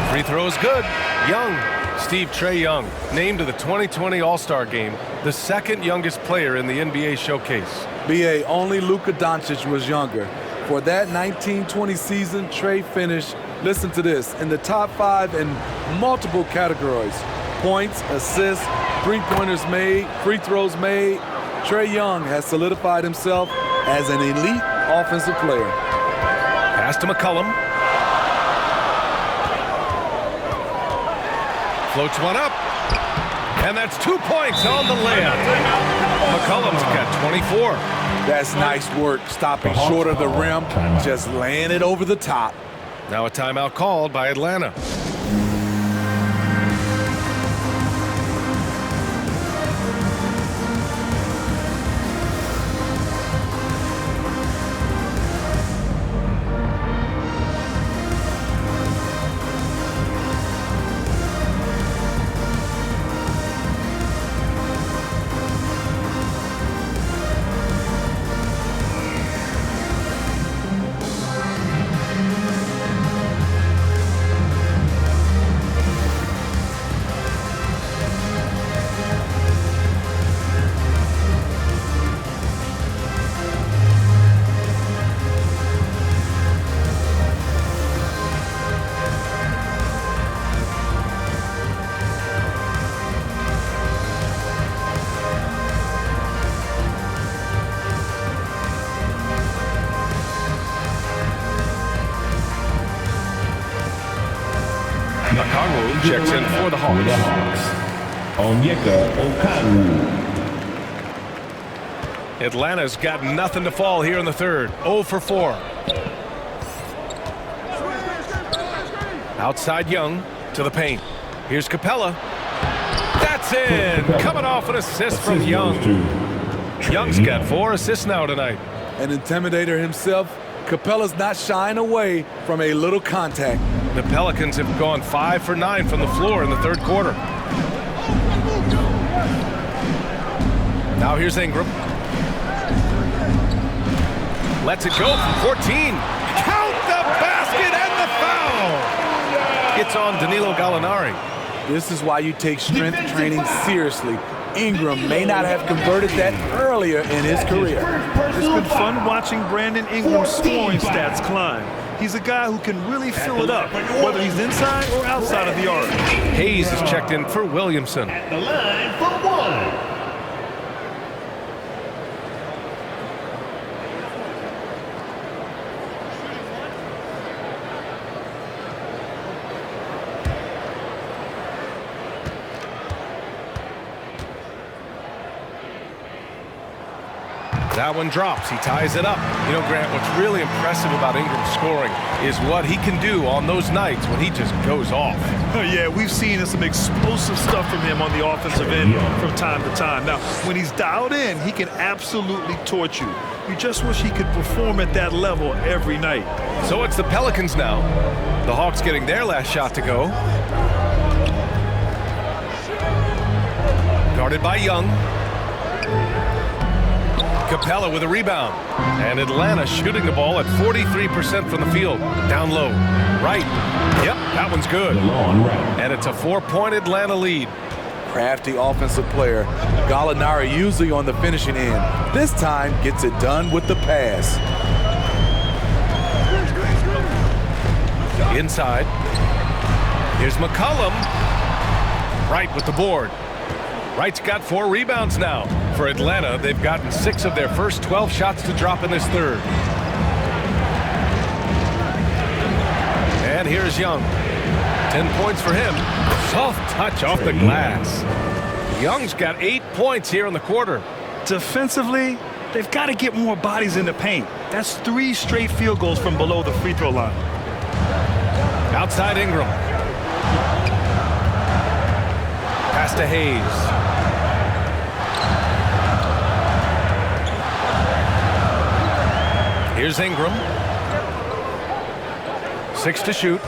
Free throw is good. Young. Steve Trae Young, named to the 2020 All-Star Game, the 2nd youngest player in the NBA showcase. BA, only Luka Doncic was younger. For that 1920 season, Trae finished, listen to this, in the top 5 in multiple categories. Points, assists, three-pointers made, free throws made. Trae Young has solidified himself as an elite offensive player. Pass to McCollum. Floats one up. And that's 2 points on the layup. McCollum's got 24. That's nice work, stopping short of the rim, just laying it over the top. Now a timeout called by Atlanta. Checks in for the Hawks. Atlanta's got nothing to fall here in the 3rd. 0 for 4. Outside Young to the paint. Here's Capella. That's in. Coming off an assist from Young. Young's got 4 assists now tonight. An intimidator himself, Capella's not shying away from a little contact. The Pelicans have gone 5 for 9 from the floor in the third quarter. Now here's Ingram. Lets it go from 14. Count the basket and the foul. It's on Danilo Gallinari. This is why you take strength training seriously. Ingram may not have converted that earlier in his career. It's been fun watching Brandon Ingram's scoring stats climb. He's a guy who can really fill it up, whether he's inside or outside of the arc. Hayes is checked in for Williamson. At the line for 1. That one drops. He ties it up. You know, Grant, what's really impressive about Ingram's scoring is what he can do on those nights when he just goes off. Yeah, we've seen some explosive stuff from him on the offensive end from time to time. Now, when he's dialed in, he can absolutely torch you. You just wish he could perform at that level every night. So it's the Pelicans now. The Hawks getting their last shot to go. Guarded by Young. Capella with a rebound. And Atlanta shooting the ball at 43% from the field. Down low. Right. Yep, that one's good. And it's a 4-point Atlanta lead. Crafty offensive player. Gallinari usually on the finishing end. This time gets it done with the pass. Inside. Here's McCollum. Wright with the board. Wright's got 4 rebounds now. For Atlanta, they've gotten 6 of their first 12 shots to drop in this third. And here's Young. 10 points for him. Soft touch off the glass. Young's got 8 points here in the quarter. Defensively, they've got to get more bodies in the paint. That's 3 straight field goals from below the free throw line. Outside Ingram. Pass to Hayes. Here's Ingram. 6 to shoot.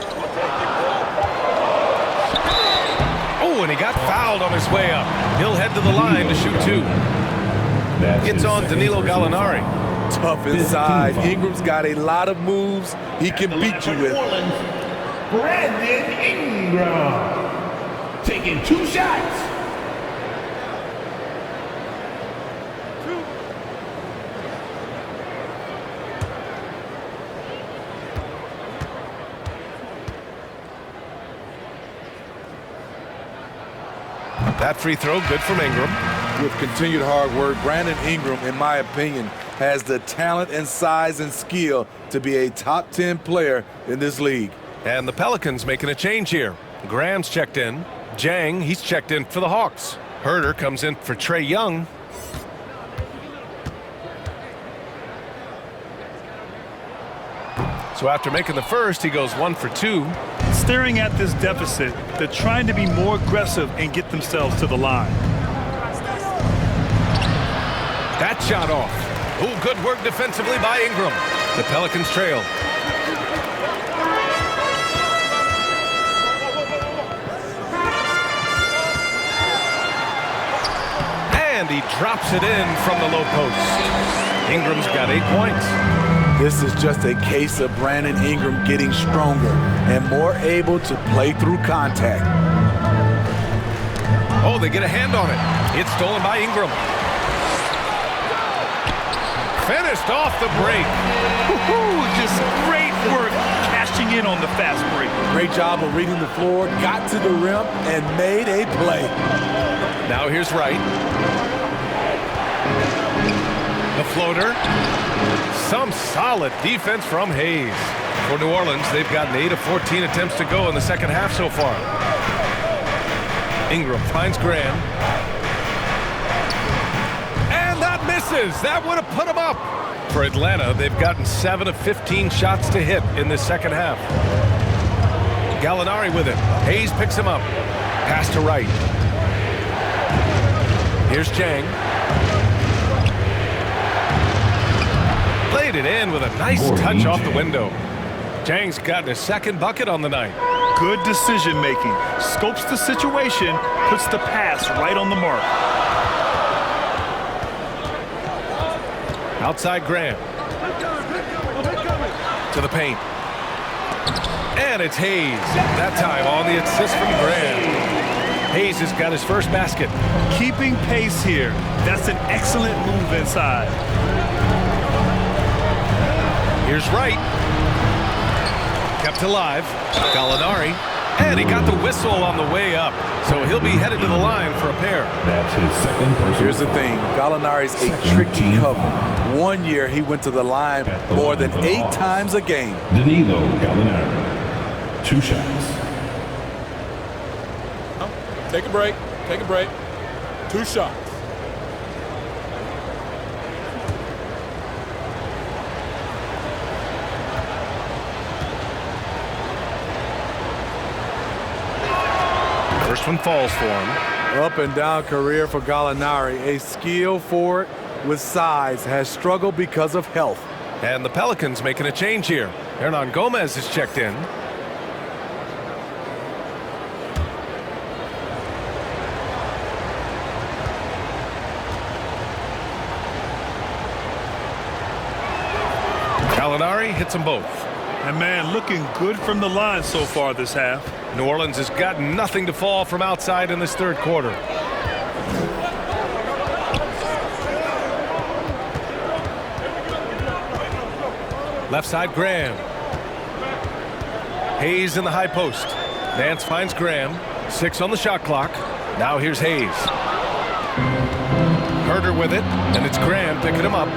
Oh, and he got fouled on his way up. He'll head to the line to shoot 2. It's on Danilo Gallinari. Tough inside. Ingram's got a lot of moves he can beat you with. Brandon Ingram taking 2 shots. That free throw good from Ingram. With continued hard work, Brandon Ingram, in my opinion, has the talent and size and skill to be a top 10 player in this league. And the Pelicans making a change here. Graham's checked in. Jang, he's checked in for the Hawks. Herder comes in for Trae Young. So after making the first, he goes 1 for 2. Staring at this deficit, they're trying to be more aggressive and get themselves to the line. That shot off. Oh, good work defensively by Ingram. The Pelicans trail. And he drops it in from the low post. Ingram's got 8 points. This is just a case of Brandon Ingram getting stronger and more able to play through contact. Oh, they get a hand on it. It's stolen by Ingram. Finished off the break. Just great work cashing in on the fast break. Great job of reading the floor, got to the rim, and made a play. Now here's Wright. The floater. Some solid defense from Hayes. For New Orleans, they've gotten 8 of 14 attempts to go in the second half so far. Ingram finds Graham. And that misses. That would have put him up. For Atlanta, they've gotten 7 of 15 shots to hit in this second half. Gallinari with it. Hayes picks him up. Pass to Wright. Here's Chang. Played it in with a nice touch off the window. Chang's gotten his second bucket on the night. Good decision making. Scopes the situation, puts the pass right on the mark. Outside Graham. To the paint. And it's Hayes. That time on the assist from Graham. Hayes has got his first basket. Keeping pace here. That's an excellent move inside. Here's Wright. Kept alive. Gallinari. And he got the whistle on the way up. So he'll be headed to the line for a pair. That's his second personal. Here's the thing. Gallinari's a tricky cover. One year he went to the line more than 8 times a game. Danilo Gallinari. 2 shots. Take a break. Take a break. 2 shots. First one falls for him. Up and down career for Gallinari. A skilled forward with size has struggled because of health. And the Pelicans making a change here. Hernan Gomez is checked in. Gallinari hits them both. And man, looking good from the line so far this half. New Orleans has got nothing to fall from outside in this third quarter. Left side, Graham. Hayes in the high post. Nance finds Graham. 6 on the shot clock. Now here's Hayes. Herder with it, and it's Graham picking him up.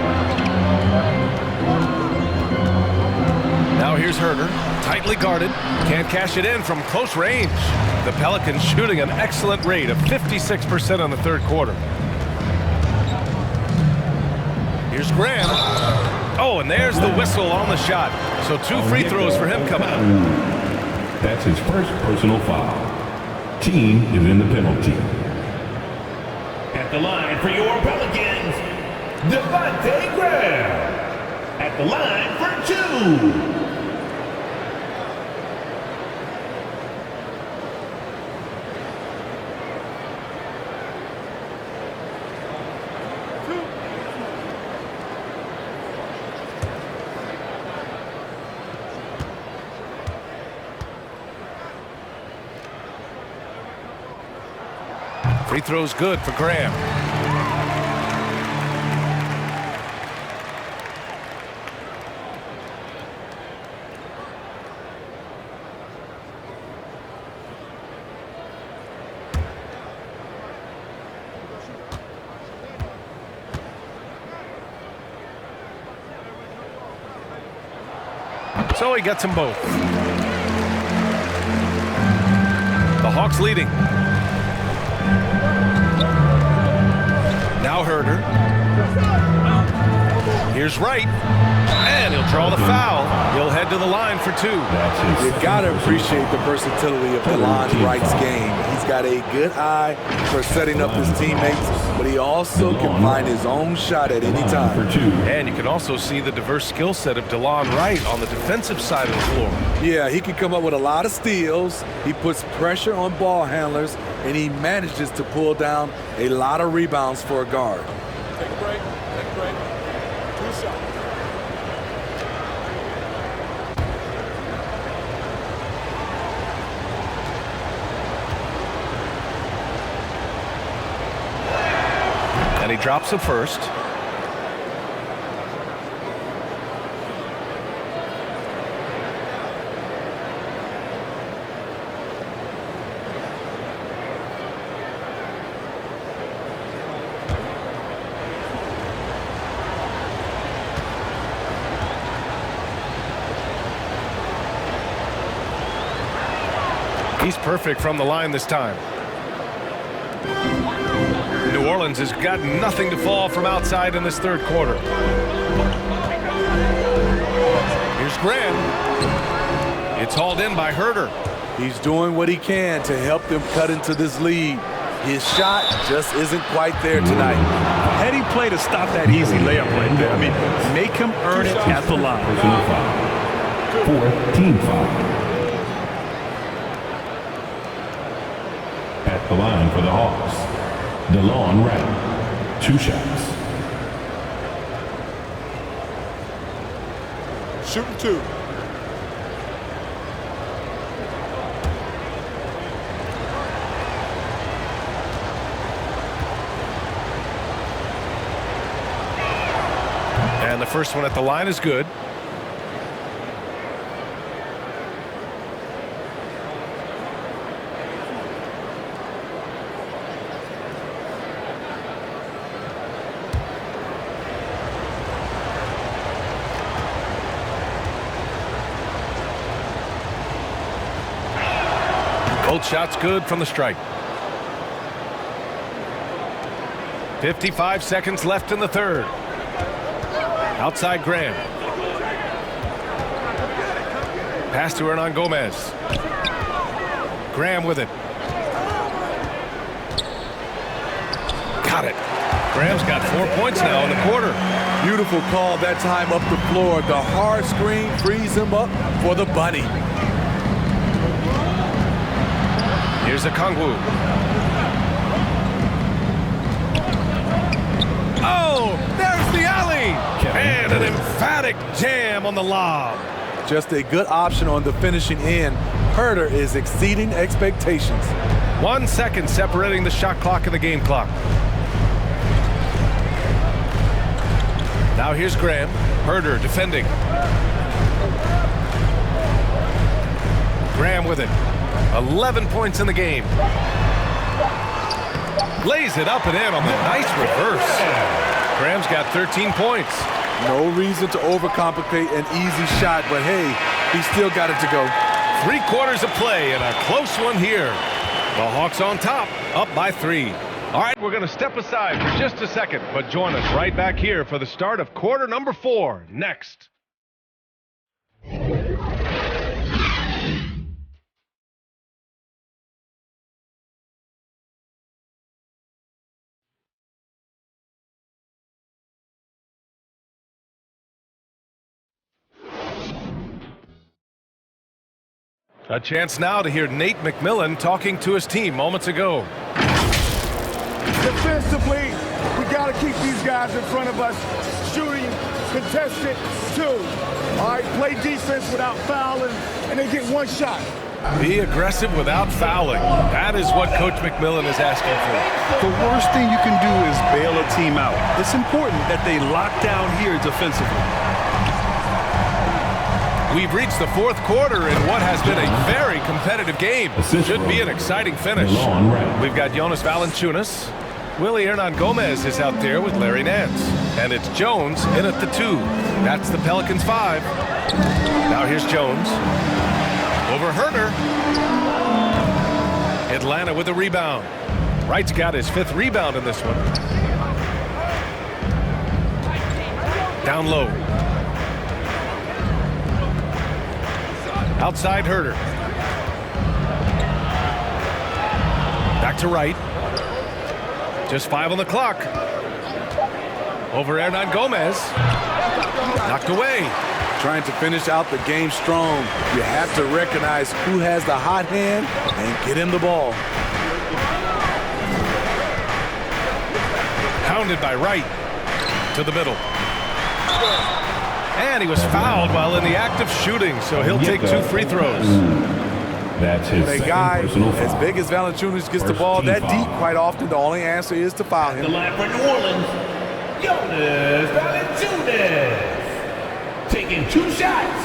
Now here's Herder, tightly guarded, can't cash it in from close range. The Pelicans shooting an excellent rate of 56% in the third quarter. Here's Graham. Oh, and there's the whistle on the shot. So 2 free throws for him coming up. That's his first personal foul. Team is in the penalty. At the line for your Pelicans, Devontae Graham. At the line for 2. Free throw's good for Graham. So he gets them both. The Hawks leading. Now Herder. Here's Wright. And he'll draw the foul. He'll head to the line for 2. You gotta appreciate the versatility of DeLon Wright's game. He's got a good eye for setting up his teammates, but he also can find his own shot at any time. And you can also see the diverse skill set of DeLon Wright on the defensive side of the floor. Yeah, he can come up with a lot of steals. He puts pressure on ball handlers, and he manages to pull down a lot of rebounds for a guard. Take a break. Take a break. 2 shots. And he drops the first. He's perfect from the line this time. New Orleans has got nothing to fall from outside in this third quarter. Here's Graham. It's hauled in by Herder. He's doing what he can to help them cut into this lead. His shot just isn't quite there tonight. Heady play to stop that easy layup right there. I mean, make him earn it at the line. Personal foul. Fourth team foul. At the line for the Hawks, DeLon Wright, 2 shots. Shooting 2. And the first one at the line is good. Both shots good from the stripe. 55 seconds left in the third. Outside Graham. Pass to Hernan Gomez. Graham with it. Got it. Graham's got 4 points now in the quarter. Beautiful call that time up the floor. The hard screen frees him up for the bunny. Here's a Kongwu. Oh, there's the alley. And an emphatic jam on the lob. Just a good option on the finishing end. Herder is exceeding expectations. 1 second separating the shot clock and the game clock. Now here's Graham. Herder defending. Graham with it. 11 points in the game. Lays it up and in on the nice reverse. Graham's got 13 points. No reason to overcomplicate an easy shot, but hey, he still got it to go. 3 quarters of play and a close one here. The Hawks on top, up by 3. All right, we're going to step aside for just a second, but join us right back here for the start of quarter number 4 next. A chance now to hear Nate McMillan talking to his team moments ago. Defensively, we got to keep these guys in front of us. Shooting, contested, 2. All right, play defense without fouling, and they get 1 shot. Be aggressive without fouling. That is what Coach McMillan is asking for. The worst thing you can do is bail a team out. It's important that they lock down here defensively. We've reached the 4th quarter in what has been a very competitive game. Should be an exciting finish. We've got Jonas Valanciunas. Willie Hernan Gomez is out there with Larry Nance. And it's Jones in at the 2. That's the Pelicans 5. Now here's Jones. Over Herder. Atlanta with a rebound. Wright's got his 5th rebound in this one. Down low. Outside Herder. Back to Wright. Just 5 on the clock. Over Hernan Gomez. Knocked away. Trying to finish out the game strong. You have to recognize who has the hot hand and get him the ball. Pounded by Wright. To the middle. And he was fouled while in the act of shooting, so he'll take 2 free throws. That's his a guy as big as Valanciunas gets the ball that deep, quite often the only answer is to foul him. The line for New Orleans, Jonas Valanciunas, taking 2 shots.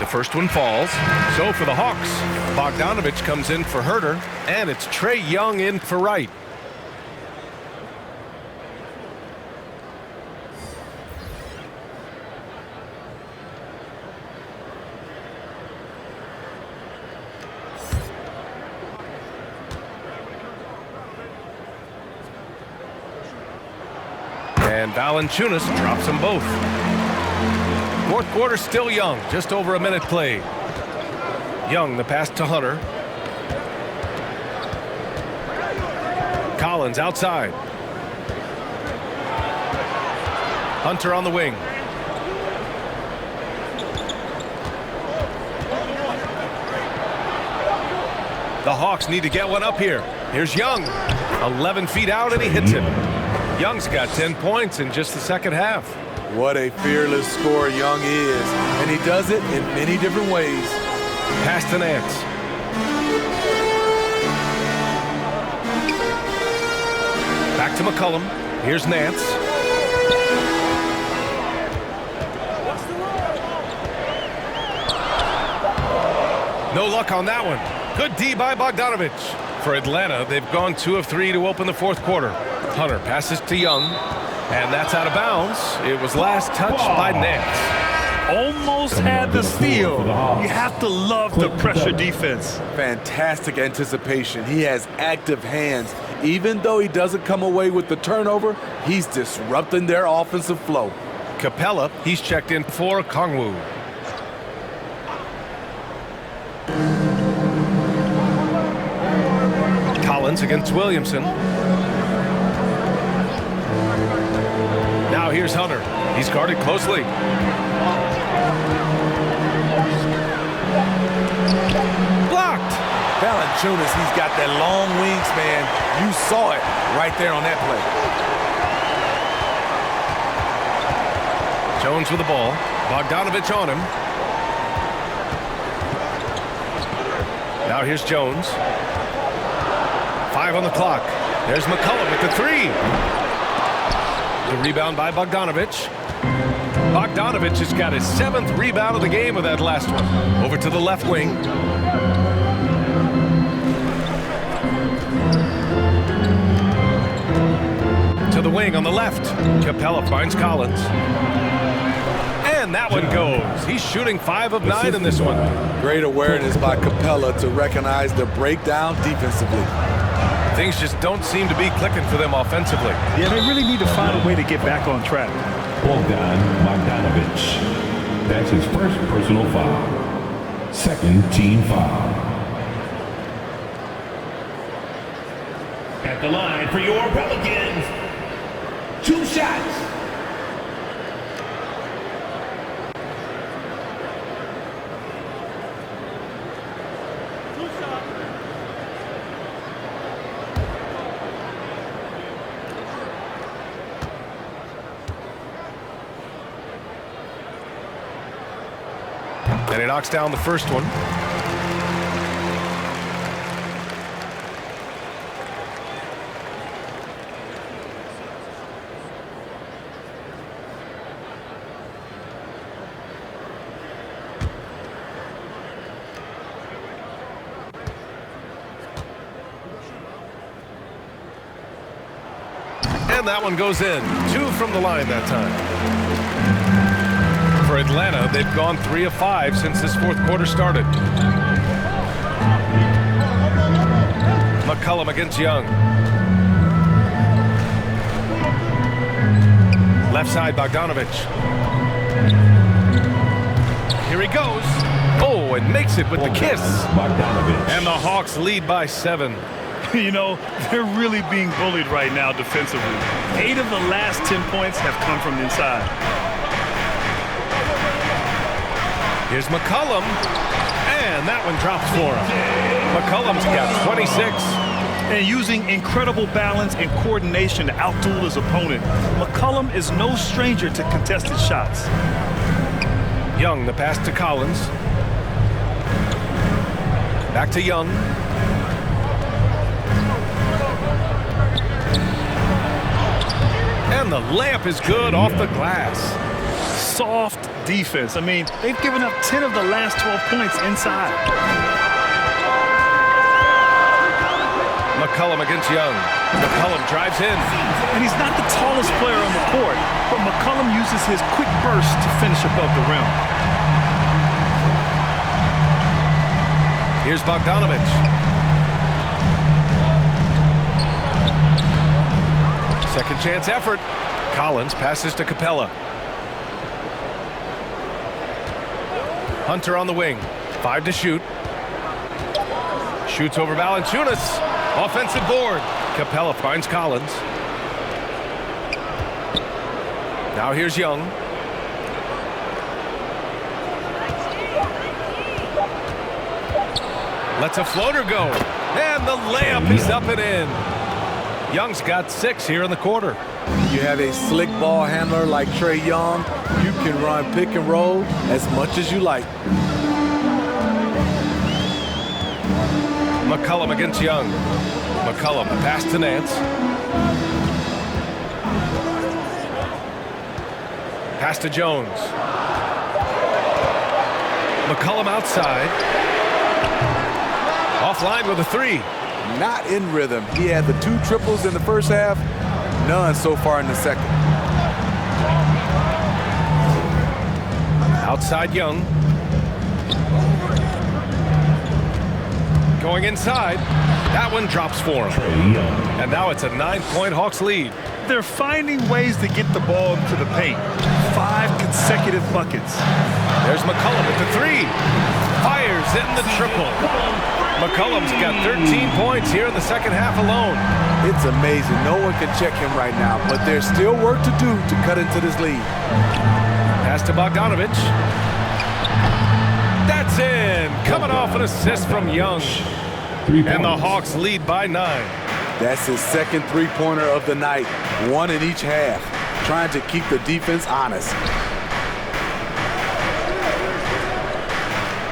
First one falls. So for the Hawks, Bogdanovich comes in for Herder, and it's Trae Young in for Wright. And Valanciunas drops them both. Fourth quarter still Young, just over a minute played. Young, the pass to Hunter. Collins outside. Hunter on the wing. The Hawks need to get one up here. Here's Young. 11 feet out, and he hits it. Young's got 10 points in just the second half. What a fearless scorer Young is, and he does it in many different ways. Pass to Nance. Back to McCollum. Here's Nance. No luck on that one. Good D by Bogdanovich. For Atlanta, they've gone 2 of 3 to open the fourth quarter. Hunter passes to Young, and that's out of bounds. It was last touched by Nance. Almost had the steal. You have to love the pressure defense. Fantastic anticipation. He has active hands. Even though he doesn't come away with the turnover, he's disrupting their offensive flow. Capella, he's checked in for Kongwu. Collins against Williamson. Now here's Hunter. He's guarded closely. Blocked. Valanciunas, he's got that long wingspan. You saw it right there on that play. Jones with the ball. Bogdanovich on him. Now here's Jones. 5 on the clock. There's McCollum with the 3. The rebound by Bogdanovich. Bogdanovich has got his 7th rebound of the game with that last one. Over to the left wing. To the wing on the left. Capella finds Collins. And that one goes. He's shooting 5 of 9 in this one. Great awareness by Capella to recognize the breakdown defensively. Things just don't seem to be clicking for them offensively. Yeah, they really need to find a way to get back on track. Bogdanovich. That's his first personal foul. Second team foul. At the line for your Pelicans. 2 shots. And he knocks down the first one. And that one goes in. 2 from the line that time. For Atlanta, they've gone 3 of 5 since this fourth quarter started. McCollum against Young. Left side, Bogdanovich. Here he goes. Oh, and makes it with the kiss. And the Hawks lead by 7. You know, they're really being bullied right now defensively. 8 of the last 10 points have come from inside. Here's McCollum, and that one drops for him. McCollum's got 26. And using incredible balance and coordination to outduel his opponent. McCollum is no stranger to contested shots. Young, the pass to Collins. Back to Young. And the layup is good off the glass. Soft defense. I mean, they've given up 10 of the last 12 points inside. McCollum against Young. McCollum drives in. And he's not the tallest player on the court, but McCollum uses his quick burst to finish above the rim. Here's Bogdanovich. Second chance effort. Collins passes to Capella. Hunter on the wing. 5 to shoot. Shoots over Valanciunas. Offensive board. Capella finds Collins. Now here's Young. Lets a floater go. And the layup is up and in. Young's got 6 here in the quarter. You have a slick ball handler like Trae Young. You can run pick and roll as much as you like. McCollum against Young. McCollum, pass to Nance. Pass to Jones. McCollum outside. Offline with a 3. Not in rhythm. He had the 2 triples in the first half, none so far in the second. Outside Young. Going inside. That one drops for him. And now it's a 9-point Hawks lead. They're finding ways to get the ball into the paint. 5 consecutive buckets. There's McCollum with the 3. Fires in the triple. McCollum's got 13 points here in the second half alone. It's amazing. No one can check him right now, but there's still work to do to cut into this lead. Pass to Bogdanovich. That's in. Coming off an assist from Young. And the Hawks lead by 9. That's his second three-pointer of the night. 1 in each half. Trying to keep the defense honest.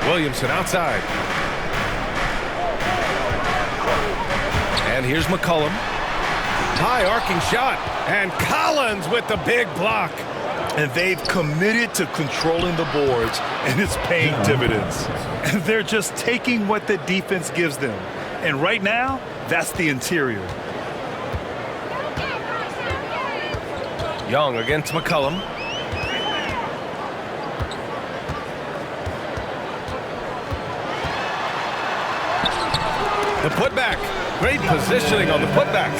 Williamson outside. And here's McCollum. High arcing shot. And Collins with the big block. And they've committed to controlling the boards, and it's paying dividends. And they're just taking what the defense gives them. And right now, that's the interior. Young against McCollum. The putback. Great positioning on the putback.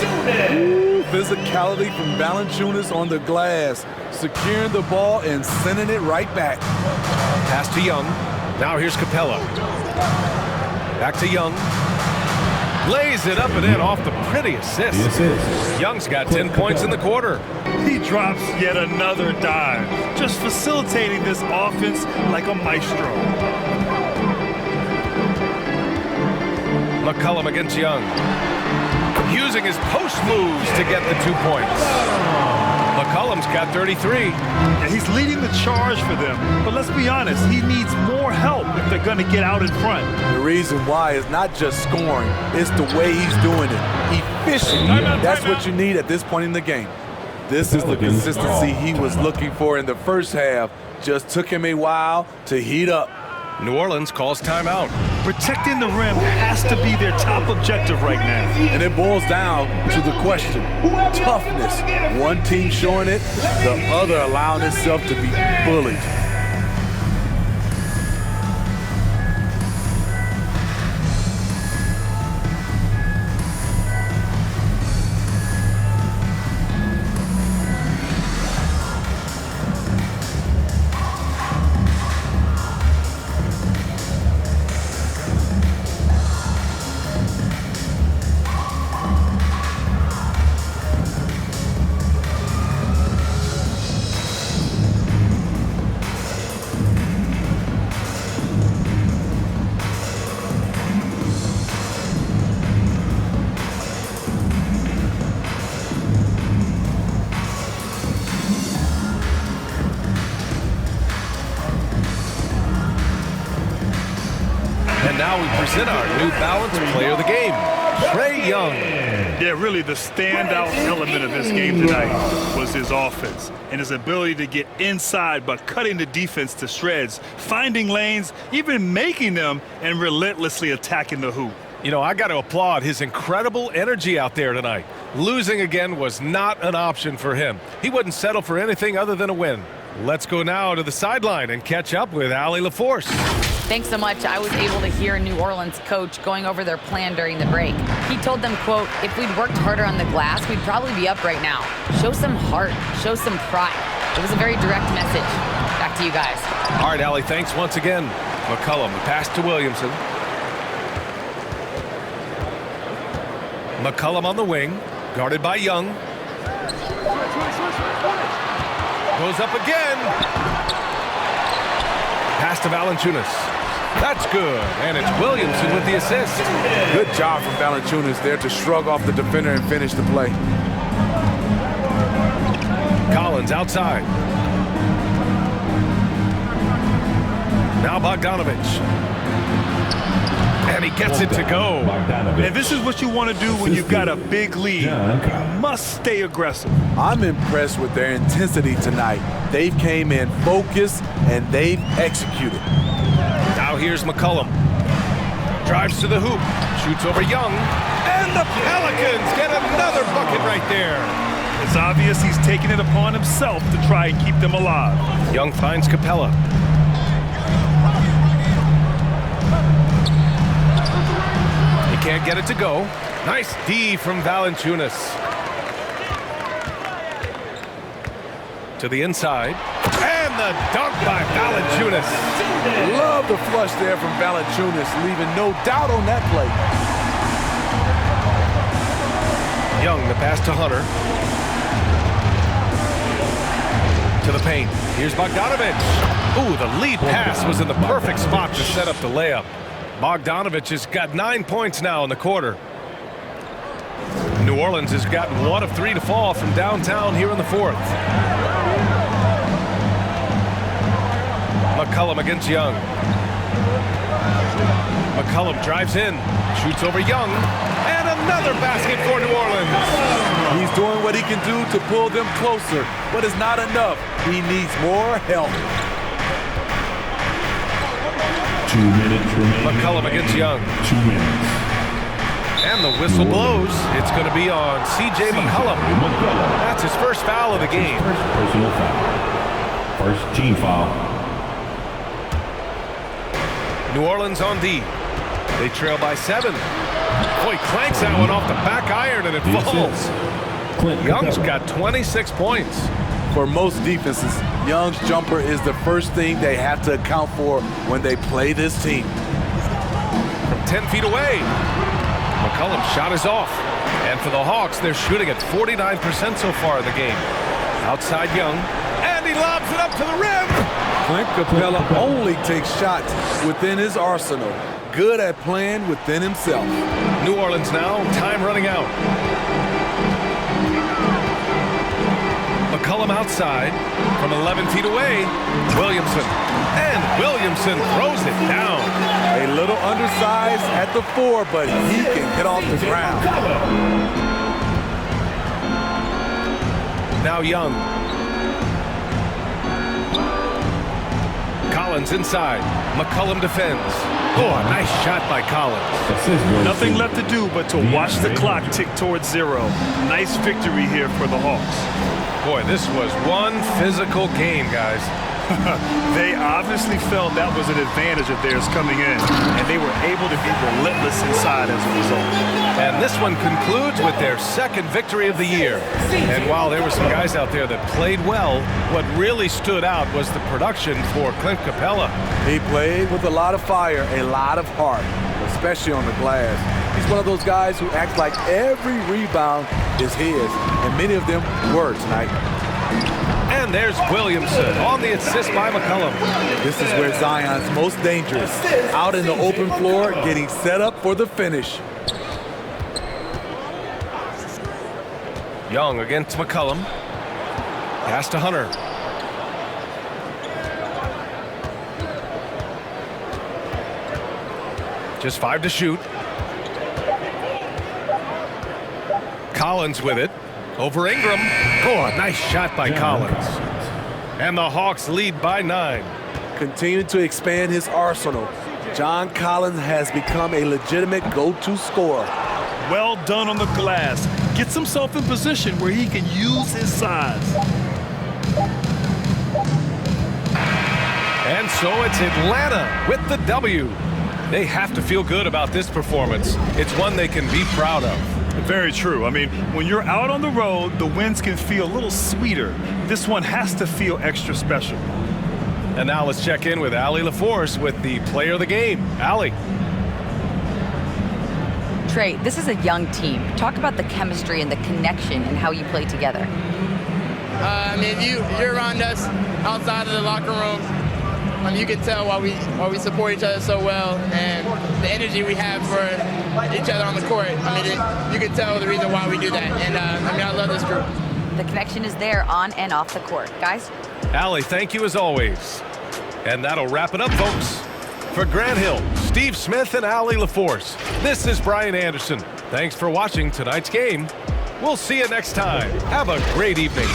Ooh, physicality from Valanciunas on the glass. Securing the ball and sending it right back. Pass to Young. Now here's Capella. Back to Young. Lays it up and in off the pretty assist. Young's got 10 points in the quarter. He drops yet another dive, just facilitating this offense like a maestro. McCollum against Young. Using his post moves to get the 2 points. McCollum's got 33. Yeah, he's leading the charge for them, but let's be honest, he needs more help if they're going to get out in front. The reason why is not just scoring, it's the way he's doing it. Efficient. That's what you need at this point in the game. This is the consistency he was looking for in the first half. Just took him a while to heat up. New Orleans calls timeout. Protecting the rim has to be their top objective right now. And it boils down to the question, toughness. One team showing it, the other allowing itself to be bullied. And now we present our New Balance Player of the Game, Trae Young. Yeah, really the standout element of this game tonight was his offense and his ability to get inside by cutting the defense to shreds, finding lanes, even making them, and relentlessly attacking the hoop. You know, I got to applaud his incredible energy out there tonight. Losing again was not an option for him. He wouldn't settle for anything other than a win. Let's go now to the sideline and catch up with Allie LaForce. Thanks so much. I was able to hear New Orleans coach going over their plan during the break. He told them, quote, if we'd worked harder on the glass, we'd probably be up right now. Show some heart, show some pride. It was a very direct message. Back to you guys. All right, Allie, thanks once again. McCollum, the pass to Williamson. McCollum on the wing, guarded by Young. Goes up again. Pass to Valanciunas. That's good, and it's Williamson with the assist. Good job from Valanciunas there to shrug off the defender and finish the play. Collins outside. Now Bogdanovich. And he gets it to go. And this is what you want to do when you've got a big lead. You must stay aggressive. I'm impressed with their intensity tonight. They've came in focused and they've executed. Now here's McCollum. Drives to the hoop. Shoots over Young. And the Pelicans get another bucket right there. It's obvious he's taking it upon himself to try and keep them alive. Young finds Capella. He can't get it to go. Nice D from Valanciunas. To the inside. And the dunk by Valanciunas. Love the flush there from Valanciunas, leaving no doubt on that play. Young, the pass to Hunter. To the paint. Here's Bogdanovich. Ooh, the lead pass was in the perfect spot to set up the layup. Bogdanovich has got 9 points now in the quarter. New Orleans has gotten 1 of 3 to fall from downtown here in the fourth. McCollum against Young. McCollum drives in, shoots over Young, and another basket for New Orleans. He's doing what he can do to pull them closer, but it's not enough. He needs more help. 2 minutes remaining. McCollum against Young. 2 minutes. And the whistle blows. It's going to be on C.J. McCollum. That's his first foul of the game. First personal foul. First team foul. New Orleans on D. They trail by 7. Boy, clanks that one off the back iron and it falls. Young's got 26 points. For most defenses, Young's jumper is the first thing they have to account for when they play this team. From 10 feet away, McCollum's shot is off. And for the Hawks, they're shooting at 49% so far in the game. Outside Young, and he lobs it up to the rim. Clint Capella only takes shots within his arsenal. Good at playing within himself. New Orleans now, time running out. McCollum outside from 11 feet away. Williamson. And Williamson throws it down. A little undersized at the 4, but he can get off the ground. Now Young. Collins inside. McCollum defends. Oh, a nice shot by Collins. Nothing left to do but to watch the clock tick towards 0. Nice victory here for the Hawks. Boy, this was one physical game, guys. They obviously felt that was an advantage of theirs coming in, and they were able to be relentless inside as a result. And this one concludes with their second victory of the year. And while there were some guys out there that played well, what really stood out was the production for Clint Capella. He played with a lot of fire, a lot of heart, especially on the glass. He's one of those guys who acts like every rebound is his, and many of them were tonight. And there's Williamson on the assist by McCollum. This is where Zion's most dangerous. Out in the open floor, getting set up for the finish. Young against McCollum. Pass to Hunter. Just 5 to shoot. Collins with it. Over Ingram. Oh, a nice shot by Collins. And the Hawks lead by 9. Continuing to expand his arsenal. John Collins has become a legitimate go-to scorer. Well done on the glass. Gets himself in position where he can use his size. And so it's Atlanta with the W. They have to feel good about this performance. It's one they can be proud of. Very true. I mean, when you're out on the road, the wins can feel a little sweeter. This one has to feel extra special. And now let's check in with Allie LaForce with the player of the game. Allie. Trey, this is a young team. Talk about the chemistry and the connection and how you play together. I mean, you're around us outside of the locker room. You can tell why we support each other so well, and the energy we have for each other on the court. I mean, you can tell the reason why we do that. And I mean, I love this group. The connection is there on and off the court. Guys? Allie, thank you as always. And that'll wrap it up, folks. For Grant Hill, Steve Smith, and Allie LaForce, this is Brian Anderson. Thanks for watching tonight's game. We'll see you next time. Have a great evening.